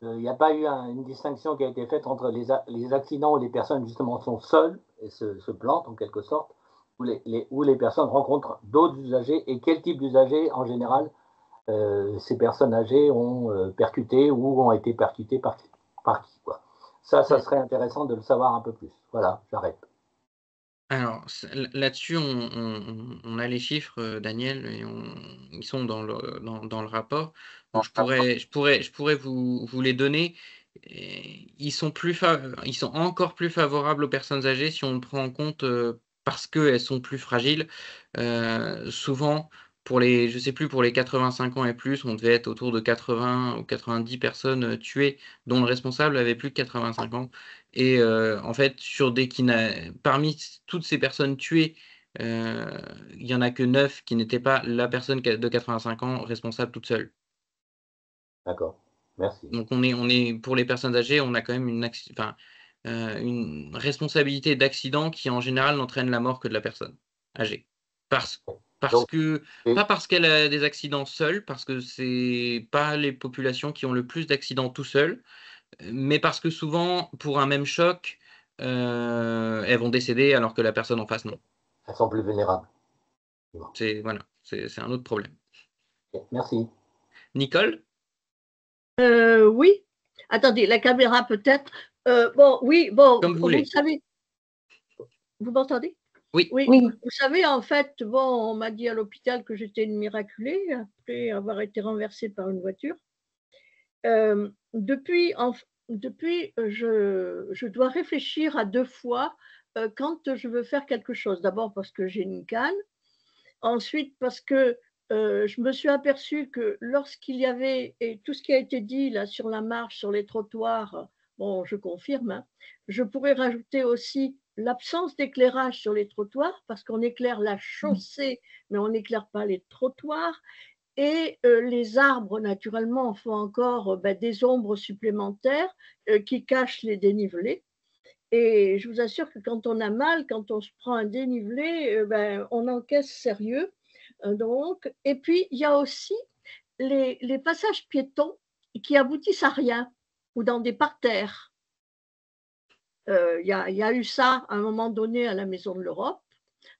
il n'y a pas eu une distinction qui a été faite entre les accidents où les personnes justement sont seules et se plantent en quelque sorte, où les personnes rencontrent d'autres usagers et quel type d'usagers en général ces personnes âgées ont percuté ou ont été percutées par qui, quoi. Ça serait intéressant de le savoir un peu plus. Voilà, j'arrête. Alors, là-dessus, on a les chiffres, Daniel, et ils sont dans le rapport. Donc, je pourrais vous les donner. Et ils sont encore plus favorables aux personnes âgées si on le prend en compte parce qu'elles sont plus fragiles. Souvent, je sais plus, pour les 85 ans et plus, on devait être autour de 80 ou 90 personnes tuées, dont le responsable avait plus de 85 ans. Et en fait, parmi toutes ces personnes tuées, il n'y en a que 9 qui n'étaient pas la personne de 85 ans responsable toute seule. D'accord, merci. Donc pour les personnes âgées, on a quand même une responsabilité d'accident qui en général n'entraîne la mort que de la personne âgée. Donc, Pas parce qu'elle a des accidents seule, parce que c'est pas les populations qui ont le plus d'accidents tout seuls, mais parce que souvent, pour un même choc, elles vont décéder alors que la personne en face, non. elles sont plus vulnérables. C'est un autre problème. Merci. Nicole? Oui. Attendez, la caméra peut-être. Bon, oui, bon, Comme vous voulez. savez. Vous m'entendez? Oui. Oui. Oui. Vous savez, en fait, bon, on m'a dit à l'hôpital que j'étais une miraculée après avoir été renversée par une voiture. Depuis, je dois réfléchir à 2 fois quand je veux faire quelque chose. D'abord parce que j'ai une canne. Ensuite parce que je me suis aperçue que lorsqu'il y avait, et tout ce qui a été dit là sur la marche, sur les trottoirs, bon, je confirme, hein, je pourrais rajouter aussi l'absence d'éclairage sur les trottoirs, parce qu'on éclaire la chaussée, mais on n'éclaire pas les trottoirs. Et les arbres, naturellement, font encore des ombres supplémentaires qui cachent les dénivelés. Et je vous assure que quand on a mal, quand on se prend un dénivelé, on encaisse sérieux. Donc. Et puis, il y a aussi les passages piétons qui aboutissent à rien, ou dans des parterres. Il y a eu ça à un moment donné à la Maison de l'Europe.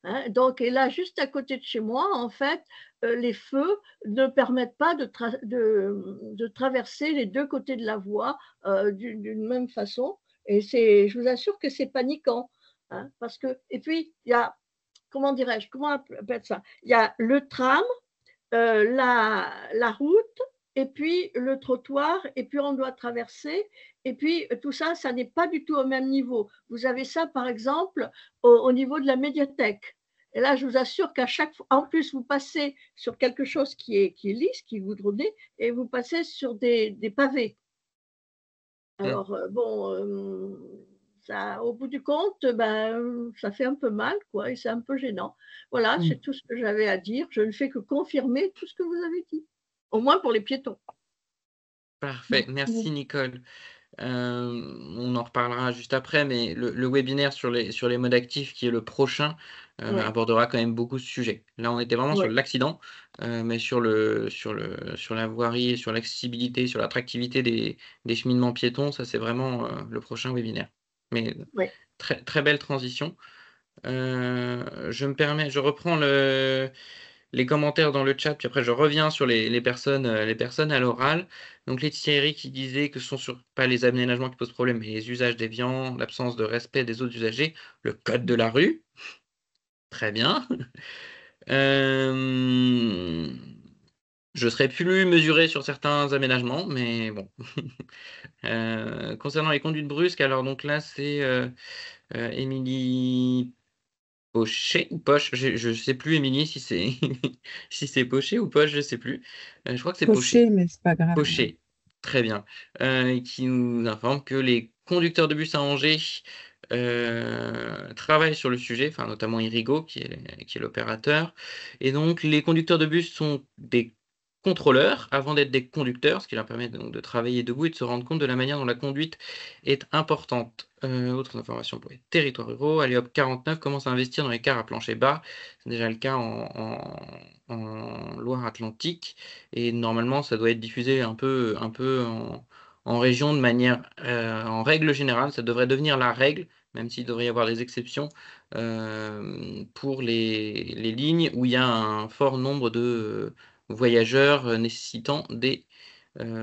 Hein. Donc, et là, juste à côté de chez moi, en fait, les feux ne permettent pas de traverser les deux côtés de la voie d'une même façon. Et je vous assure que c'est paniquant. Hein, parce que, et puis, il y a, comment dirais-je, comment appelle ça? Il y a le tram, la route, et puis le trottoir, et puis on doit traverser. Et puis tout ça, ça n'est pas du tout au même niveau. Vous avez ça, par exemple, au niveau de la médiathèque. Et là, je vous assure qu'à chaque fois, en plus, vous passez sur quelque chose qui est lisse, qui est goudronné, et vous passez sur des pavés. Alors, ça, au bout du compte, ça fait un peu mal, quoi, et c'est un peu gênant. Voilà, c'est tout ce que j'avais à dire. Je ne fais que confirmer tout ce que vous avez dit, au moins pour les piétons. Parfait, merci Nicole. On en reparlera juste après, mais le webinaire sur les modes actifs, qui est le prochain, abordera quand même beaucoup ce sujet. Là, on était vraiment sur l'accident, mais sur la voirie, et sur l'accessibilité, sur l'attractivité des cheminements piétons, ça c'est vraiment le prochain webinaire. Mais très, très belle transition. Je reprends les commentaires dans le chat, puis après je reviens sur les personnes à l'oral. Donc Laetitia Eric qui disait que ce sont pas les aménagements qui posent problème, mais les usages déviants, l'absence de respect des autres usagers, le code de la rue. Très bien. Je serais plus mesuré sur certains aménagements, mais bon. Concernant les conduites brusques, alors donc là c'est Émilie Pochet ou Poche, je sais plus, Émilie, si c'est si c'est Pochet ou Poche, je sais plus. Je crois que c'est Pochet. Pochet, mais c'est pas grave. Pochet, très bien. Qui nous informe que les conducteurs de bus à Angers travaillent sur le sujet, enfin notamment Irigo qui est l'opérateur. Et donc les conducteurs de bus sont des contrôleurs avant d'être des conducteurs, ce qui leur permet donc de travailler debout et de se rendre compte de la manière dont la conduite est importante. Autres informations pour les territoires ruraux. Allez hop, 49 commence à investir dans les cars à plancher bas. C'est déjà le cas en Loire-Atlantique. Et normalement, ça doit être diffusé un peu en région de manière, en règle générale, ça devrait devenir la règle, même s'il devrait y avoir des exceptions pour les lignes où il y a un fort nombre de voyageurs nécessitant des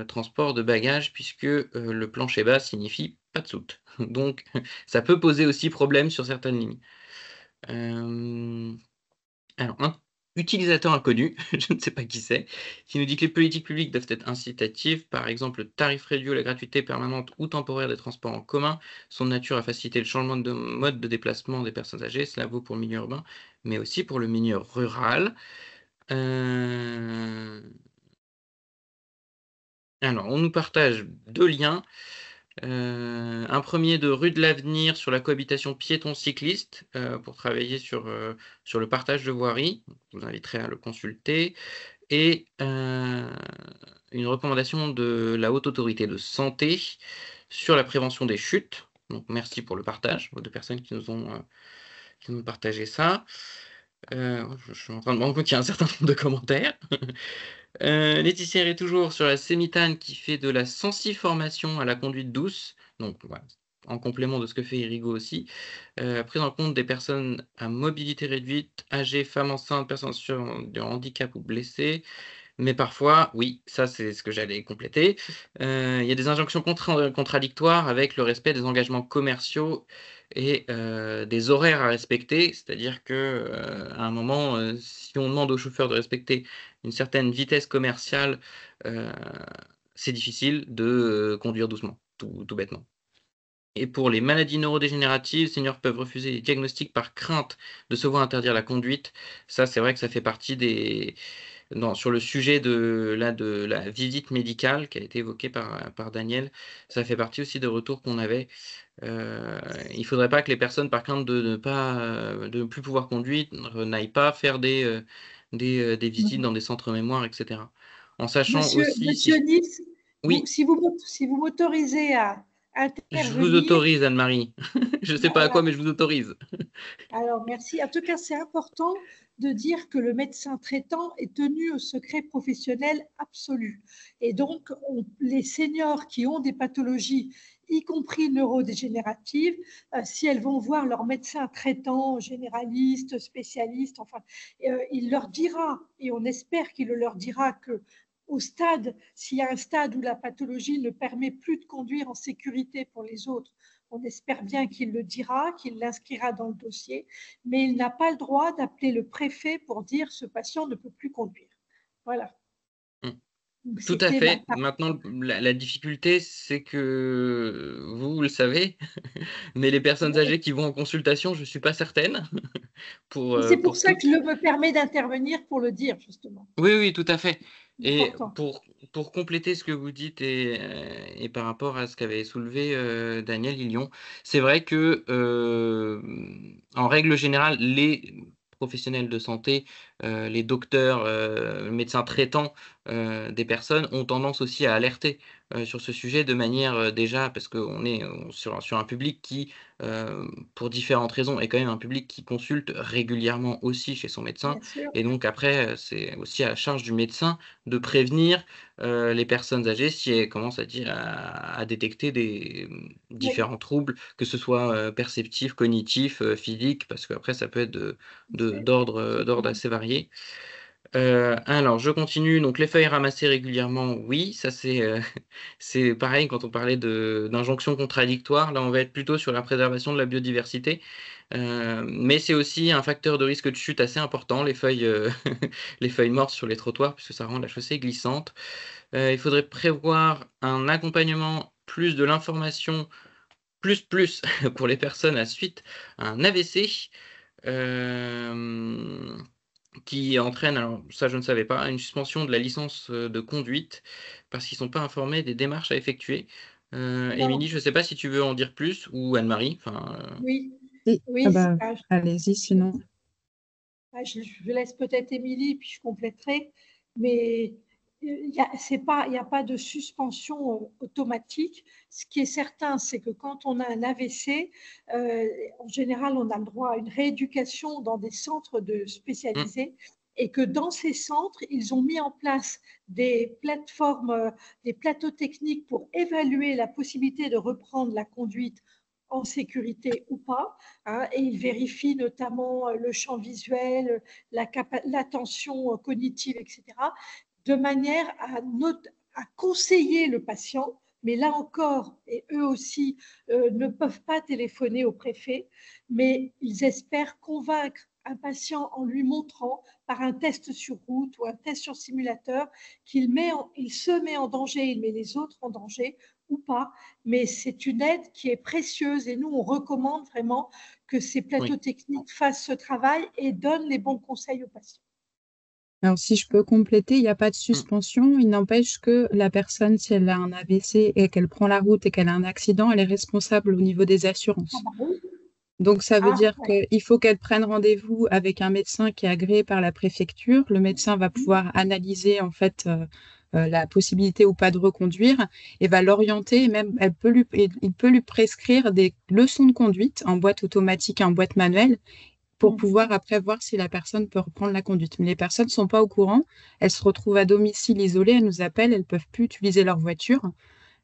transports de bagages, puisque le plancher bas signifie pas de soute. Donc, ça peut poser aussi problème sur certaines lignes. Alors, un utilisateur inconnu, je ne sais pas qui c'est, qui nous dit que les politiques publiques doivent être incitatives, par exemple le tarif réduit ou la gratuité permanente ou temporaire des transports en commun sont de nature à faciliter le changement de mode de déplacement des personnes âgées. Cela vaut pour le milieu urbain, mais aussi pour le milieu rural. Alors, on nous partage deux liens. Un premier de Rue de l'Avenir sur la cohabitation piéton-cycliste pour travailler sur le partage de voirie. Je vous inviterai à le consulter. Et une recommandation de la Haute Autorité de Santé sur la prévention des chutes. Donc merci pour le partage, aux deux personnes qui nous ont partagé ça. Je suis en train de me rendre compte qu'il y a un certain nombre de commentaires. Laetitia est toujours sur la Sémitane qui fait de la sensiformation à la conduite douce. Donc voilà, en complément de ce que fait Irigo aussi. Prise en compte des personnes à mobilité réduite, âgées, femmes enceintes, personnes sur de handicap ou blessées. Mais parfois, oui, ça c'est ce que j'allais compléter, il y a des injonctions contradictoires avec le respect des engagements commerciaux et des horaires à respecter. C'est-à-dire que à un moment, si on demande aux chauffeurs de respecter une certaine vitesse commerciale, c'est difficile de conduire doucement, tout bêtement. Et pour les maladies neurodégénératives, les seniors peuvent refuser les diagnostics par crainte de se voir interdire la conduite. Ça, c'est vrai que ça fait partie sur le sujet de la visite médicale qui a été évoquée par Daniel, ça fait partie aussi des retours qu'on avait. Il ne faudrait pas que les personnes, par crainte de ne plus pouvoir conduire, n'aillent pas faire des visites dans des centres mémoire, etc. En sachant aussi… Monsieur Nice, Oui, si vous m'autorisez à je vous intervenir. autorise, Anne-Marie. Je ne sais pas à quoi, mais je vous autorise. Alors, merci. En tout cas, c'est important de dire que le médecin traitant est tenu au secret professionnel absolu. Et donc, les seniors qui ont des pathologies, y compris neurodégénératives, si elles vont voir leur médecin traitant, généraliste, spécialiste, enfin, il leur dira, et on espère qu'il leur dira que au stade, s'il y a un stade où la pathologie ne permet plus de conduire en sécurité pour les autres, on espère bien qu'il le dira, qu'il l'inscrira dans le dossier, mais il n'a pas le droit d'appeler le préfet pour dire ce patient ne peut plus conduire. Voilà. Tout à fait. Maintenant, la difficulté, c'est que vous le savez, mais les personnes âgées qui vont en consultation, je ne suis pas certaine. C'est pour ça que je me permets d'intervenir pour le dire, justement. Oui, tout à fait. Et Important. pour compléter ce que vous dites et par rapport à ce qu'avait soulevé Daniel Lilion, c'est vrai que en règle générale, les professionnels de santé, les docteurs, médecins traitants des personnes ont tendance aussi à alerter sur ce sujet de manière déjà, parce qu'on est sur un public qui, pour différentes raisons, est quand même un public qui consulte régulièrement aussi chez son médecin. Et donc après, c'est aussi à la charge du médecin de prévenir les personnes âgées si elles commencent à détecter des différents troubles, que ce soit perceptifs, cognitifs, physiques, parce qu'après ça peut être d'ordre assez varié. Alors, je continue. Donc, les feuilles ramassées régulièrement, oui, ça c'est pareil quand on parlait d'injonctions contradictoires. Là, on va être plutôt sur la préservation de la biodiversité. Mais c'est aussi un facteur de risque de chute assez important, les feuilles, les feuilles mortes sur les trottoirs, puisque ça rend la chaussée glissante. Il faudrait prévoir un accompagnement, plus de l'information, plus pour les personnes à suite à un AVC. Qui entraîne, alors ça je ne savais pas, une suspension de la licence de conduite parce qu'ils ne sont pas informés des démarches à effectuer. Émilie, je ne sais pas si tu veux en dire plus, ou Anne-Marie. Oui. Allez-y, sinon. Je laisse peut-être Émilie, puis je compléterai, mais il n'y a pas de suspension automatique. Ce qui est certain, c'est que quand on a un AVC, en général, on a le droit à une rééducation dans des centres spécialisés et que dans ces centres, ils ont mis en place des plateformes, des plateaux techniques pour évaluer la possibilité de reprendre la conduite en sécurité ou pas, hein, et ils vérifient notamment le champ visuel, l'attention cognitive, etc., de manière à conseiller le patient, mais là encore, et eux aussi ne peuvent pas téléphoner au préfet, mais ils espèrent convaincre un patient en lui montrant par un test sur route ou un test sur simulateur qu'il se met en danger, il met les autres en danger ou pas, mais c'est une aide qui est précieuse et nous, on recommande vraiment que ces plateaux techniques fassent ce travail et donnent les bons conseils aux patients. Alors, si je peux compléter, il n'y a pas de suspension. Il n'empêche que la personne, si elle a un AVC et qu'elle prend la route et qu'elle a un accident, elle est responsable au niveau des assurances. Donc, ça veut dire qu'il faut qu'elle prenne rendez-vous avec un médecin qui est agréé par la préfecture. Le médecin va pouvoir analyser en fait la possibilité ou pas de reconduire et va l'orienter. Même, il peut lui prescrire des leçons de conduite en boîte automatique et en boîte manuelle pour pouvoir après voir si la personne peut reprendre la conduite. Mais les personnes ne sont pas au courant. Elles se retrouvent à domicile isolées, elles nous appellent, elles ne peuvent plus utiliser leur voiture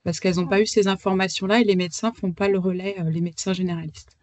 parce qu'elles n'ont pas eu ces informations-là et les médecins ne font pas le relais, les médecins généralistes.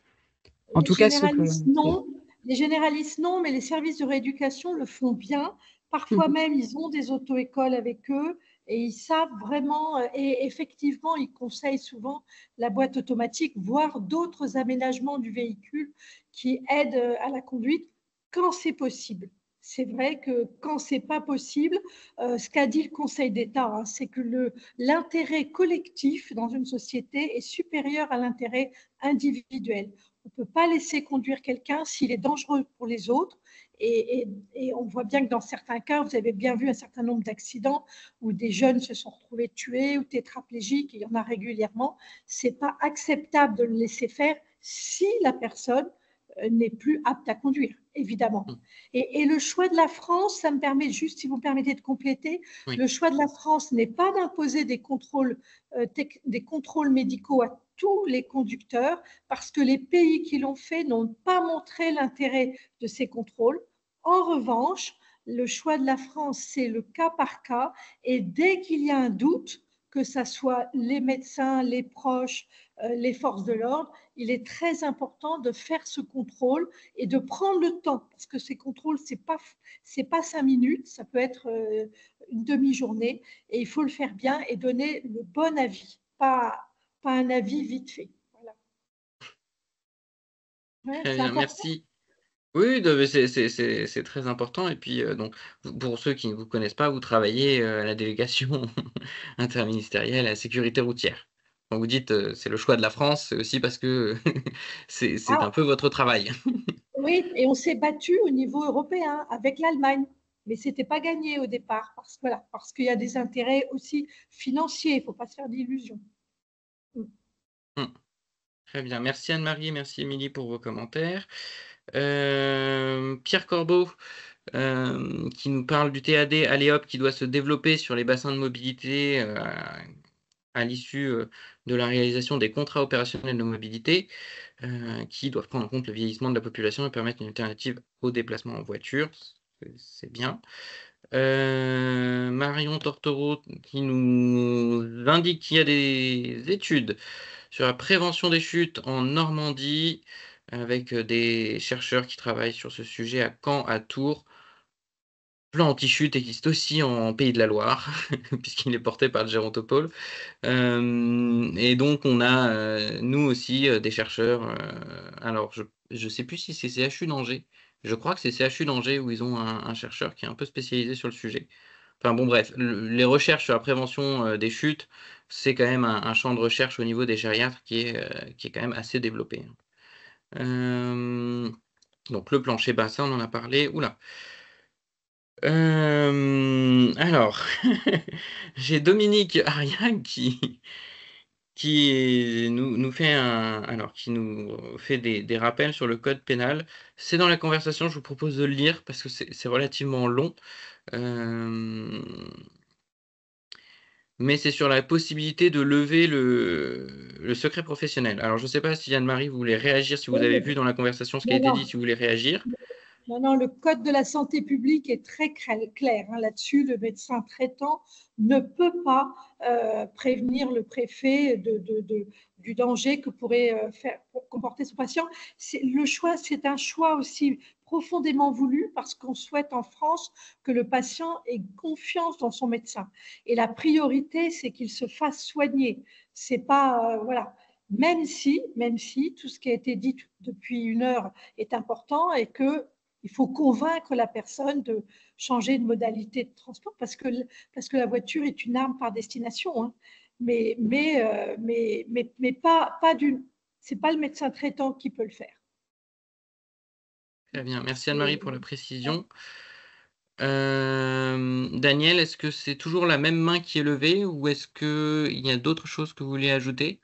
En tout cas, les généralistes, non, mais les services de rééducation le font bien. Parfois même, ils ont des auto-écoles avec eux et ils savent vraiment, et effectivement, ils conseillent souvent la boîte automatique, voire d'autres aménagements du véhicule qui aident à la conduite quand c'est possible. C'est vrai que quand ce n'est pas possible, ce qu'a dit le Conseil d'État, hein, c'est que l'intérêt collectif dans une société est supérieur à l'intérêt individuel. On ne peut pas laisser conduire quelqu'un s'il est dangereux pour les autres. Et on voit bien que dans certains cas, vous avez bien vu un certain nombre d'accidents où des jeunes se sont retrouvés tués ou tétraplégiques, il y en a régulièrement. Ce n'est pas acceptable de le laisser faire si la personne n'est plus apte à conduire, évidemment. Et le choix de la France, ça me permet juste, si vous me permettez de compléter, Oui. le choix de la France n'est pas d'imposer des contrôles médicaux à tous les conducteurs, parce que les pays qui l'ont fait n'ont pas montré l'intérêt de ces contrôles. En revanche, le choix de la France, c'est le cas par cas, et dès qu'il y a un doute, que ce soit les médecins, les proches, les forces de l'ordre, il est très important de faire ce contrôle et de prendre le temps, parce que ces contrôles, ce n'est pas 5 minutes, ça peut être une demi-journée, et il faut le faire bien et donner le bon avis, pas un avis vite fait. Voilà. Ouais, Très c'est bien, important. merci. Oui, mais c'est très important. Et puis, donc, pour ceux qui ne vous connaissent pas, vous travaillez à la délégation interministérielle à la sécurité routière. Quand vous dites c'est le choix de la France, c'est aussi parce que c'est un peu votre travail. Oui, et on s'est battu au niveau européen avec l'Allemagne, mais ce n'était pas gagné au départ, parce qu'il y a des intérêts aussi financiers, il ne faut pas se faire d'illusions. Très bien, merci Anne-Marie, merci Émilie pour vos commentaires. Pierre Corbeau, qui nous parle du TAD Aléop qui doit se développer sur les bassins de mobilité à l'issue de la réalisation des contrats opérationnels de mobilité, qui doivent prendre en compte le vieillissement de la population et permettre une alternative au déplacement en voiture. C'est bien. Marion Tortoro qui nous indique qu'il y a des études sur la prévention des chutes en Normandie, avec des chercheurs qui travaillent sur ce sujet à Caen, à Tours. Plan anti-chute existe aussi en Pays de la Loire, puisqu'il est porté par le Gérontopole. Et donc, on a, nous aussi, des chercheurs. Alors, je ne sais plus si c'est CHU d'Angers. Je crois que c'est CHU d'Angers où ils ont un chercheur qui est un peu spécialisé sur le sujet. Enfin bon, bref, les recherches sur la prévention des chutes, c'est quand même un champ de recherche au niveau des gériatres qui est quand même assez développé. Donc le plancher bassin, on en a parlé. Oula. Alors, j'ai Dominique Ariag qui nous fait qui nous fait des rappels sur le code pénal. C'est dans la conversation, je vous propose de le lire parce que c'est relativement long. Mais c'est sur la possibilité de lever le secret professionnel. Alors, je ne sais pas si Anne-Marie voulait réagir, si vous avez vu dans la conversation ce qui a été dit, si vous voulez réagir. Non, le code de la santé publique est très clair là-dessus. Le médecin traitant ne peut pas prévenir le préfet du danger que pourrait comporter son patient. Le choix, c'est un choix aussi profondément voulu parce qu'on souhaite en France que le patient ait confiance dans son médecin. Et la priorité, c'est qu'il se fasse soigner. C'est pas, voilà. Même si tout ce qui a été dit depuis 1 heure est important et qu'il faut convaincre la personne de changer de modalité de transport parce que la voiture est une arme par destination. Hein. Mais c'est pas le médecin traitant qui peut le faire. Très bien, merci Anne-Marie pour la précision. Daniel, est-ce que c'est toujours la même main qui est levée ou est-ce qu'il y a d'autres choses que vous voulez ajouter?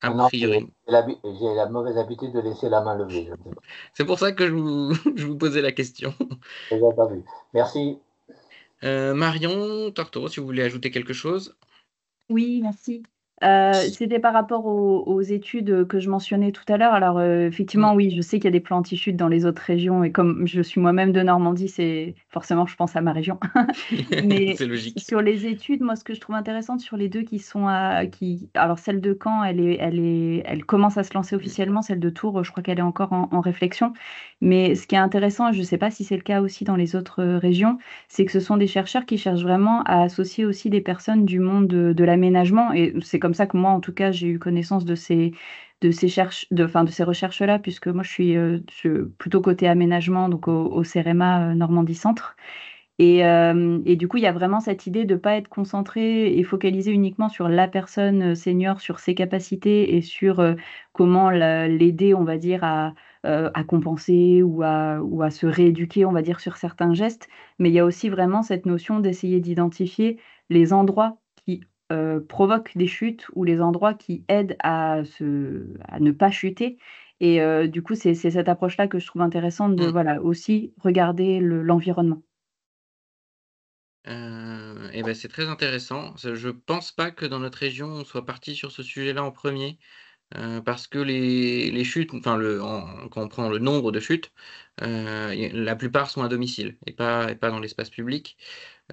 A priori. J'ai la mauvaise habitude de laisser la main levée. C'est pour ça que je vous posais la question. Je n'avais pas vu. Merci. Marion Tortoro, si vous voulez ajouter quelque chose. Oui, merci. C'était par rapport aux études que je mentionnais tout à l'heure. Alors, effectivement, oui, je sais qu'il y a des plans anti-chute dans les autres régions et comme je suis moi-même de Normandie, c'est forcément, je pense à ma région. Mais c'est logique. Sur les études, moi, ce que je trouve intéressant sur les deux qui sont alors celle de Caen, elle commence à se lancer officiellement. Celle de Tours, je crois qu'elle est encore en réflexion. Mais ce qui est intéressant, et je ne sais pas si c'est le cas aussi dans les autres régions, c'est que ce sont des chercheurs qui cherchent vraiment à associer aussi des personnes du monde de l'aménagement. Et c'est comme ça que moi, en tout cas, j'ai eu connaissance de ces recherches-là, puisque moi, je suis plutôt côté aménagement, donc au CEREMA Normandie Centre. Et du coup, il y a vraiment cette idée de ne pas être concentré et focalisé uniquement sur la personne senior, sur ses capacités et sur comment l'aider, on va dire, à compenser ou à se rééduquer, on va dire, sur certains gestes. Mais il y a aussi vraiment cette notion d'essayer d'identifier les endroits qui provoquent des chutes ou les endroits qui aident à ne pas chuter. Et du coup, c'est cette approche-là que je trouve intéressante de voilà, aussi regarder l'environnement. Et ben, c'est très intéressant. Je pense pas que dans notre région, on soit parti sur ce sujet-là en premier, parce que les chutes, enfin quand on prend le nombre de chutes, la plupart sont à domicile et pas dans l'espace public.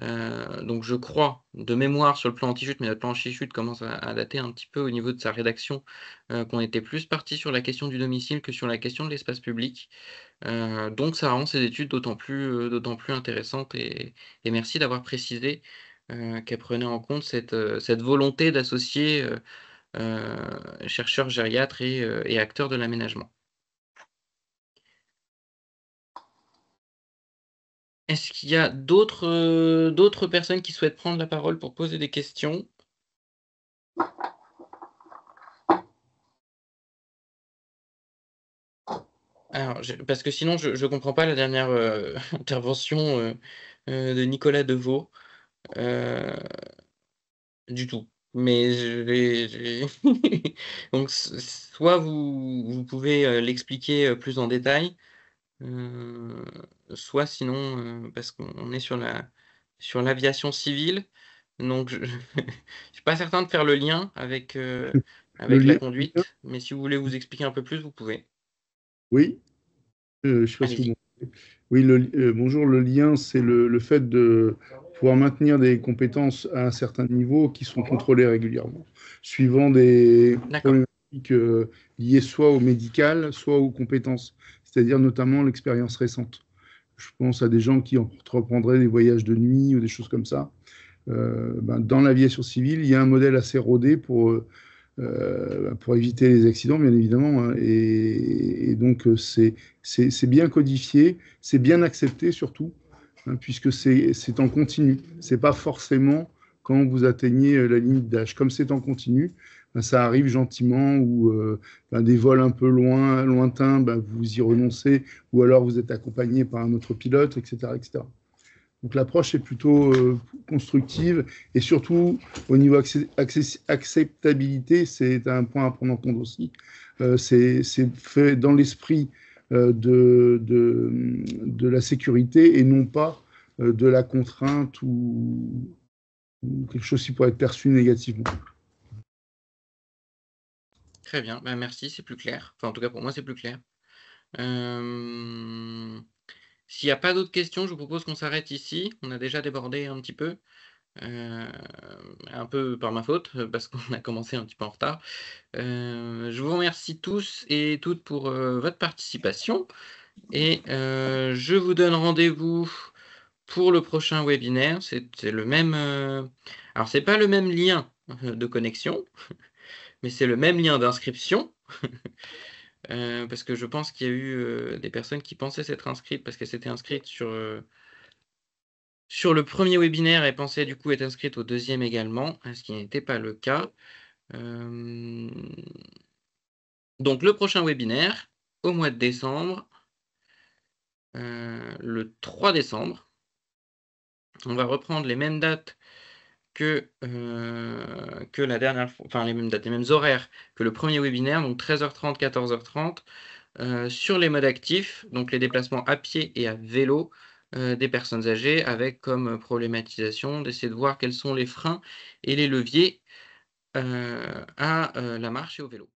Donc je crois, de mémoire sur le plan anti-chute, mais notre plan anti-chute commence à dater un petit peu au niveau de sa rédaction, qu'on était plus parti sur la question du domicile que sur la question de l'espace public. Donc ça rend ces études d'autant plus intéressantes et merci d'avoir précisé qu'elles prenaient en compte cette volonté d'associer chercheurs gériatres et acteurs de l'aménagement. Est-ce qu'il y a d'autres personnes qui souhaitent prendre la parole pour poser des questions? Alors, parce que sinon, je ne comprends pas la dernière intervention de Nicolas Deveau du tout. Mais donc, soit vous pouvez l'expliquer plus en détail, soit sinon, parce qu'on est sur l'aviation civile, donc je ne suis pas certain de faire le lien avec la conduite, mais si vous voulez vous expliquer un peu plus, vous pouvez. Oui, je sais pas si vous Allez-y. m'entendez. Oui, bonjour. Le lien, c'est le fait de pouvoir maintenir des compétences à un certain niveau qui sont contrôlées régulièrement, suivant des D'accord. problématiques liées soit au médical, soit aux compétences, c'est-à-dire notamment l'expérience récente. Je pense à des gens qui entreprendraient des voyages de nuit ou des choses comme ça. Dans l'aviation civile, il y a un modèle assez rodé pour éviter les accidents, bien évidemment. Hein, et donc, c'est bien codifié, c'est bien accepté surtout, hein, puisque c'est en continu. Ce n'est pas forcément quand vous atteignez la limite d'âge. Comme c'est en continu, ça arrive gentiment, ou des vols un peu lointains, vous y renoncez, ou alors vous êtes accompagné par un autre pilote, etc. etc. Donc l'approche est plutôt constructive et surtout au niveau acceptabilité, c'est un point à prendre en compte aussi. C'est fait dans l'esprit de la sécurité et non pas de la contrainte ou quelque chose qui pourrait être perçu négativement. Très bien, merci, c'est plus clair. Enfin, en tout cas, pour moi, c'est plus clair. S'il n'y a pas d'autres questions, je vous propose qu'on s'arrête ici. On a déjà débordé un petit peu, un peu par ma faute, parce qu'on a commencé un petit peu en retard. Je vous remercie tous et toutes pour votre participation. Et je vous donne rendez-vous pour le prochain webinaire. C'est le même... alors, c'est pas le même lien de connexion, mais c'est le même lien d'inscription. Parce que je pense qu'il y a eu des personnes qui pensaient s'être inscrites parce qu'elles s'étaient inscrites sur le premier webinaire et pensaient du coup être inscrites au deuxième également, ce qui n'était pas le cas. Donc le prochain webinaire, au mois de décembre, le 3 décembre, on va reprendre les mêmes dates que la dernière fois, enfin les mêmes dates, les mêmes horaires que le premier webinaire, donc 13h30, 14h30. Sur les modes actifs, donc les déplacements à pied et à vélo des personnes âgées, avec comme problématisation d'essayer de voir quels sont les freins et les leviers à la marche et au vélo.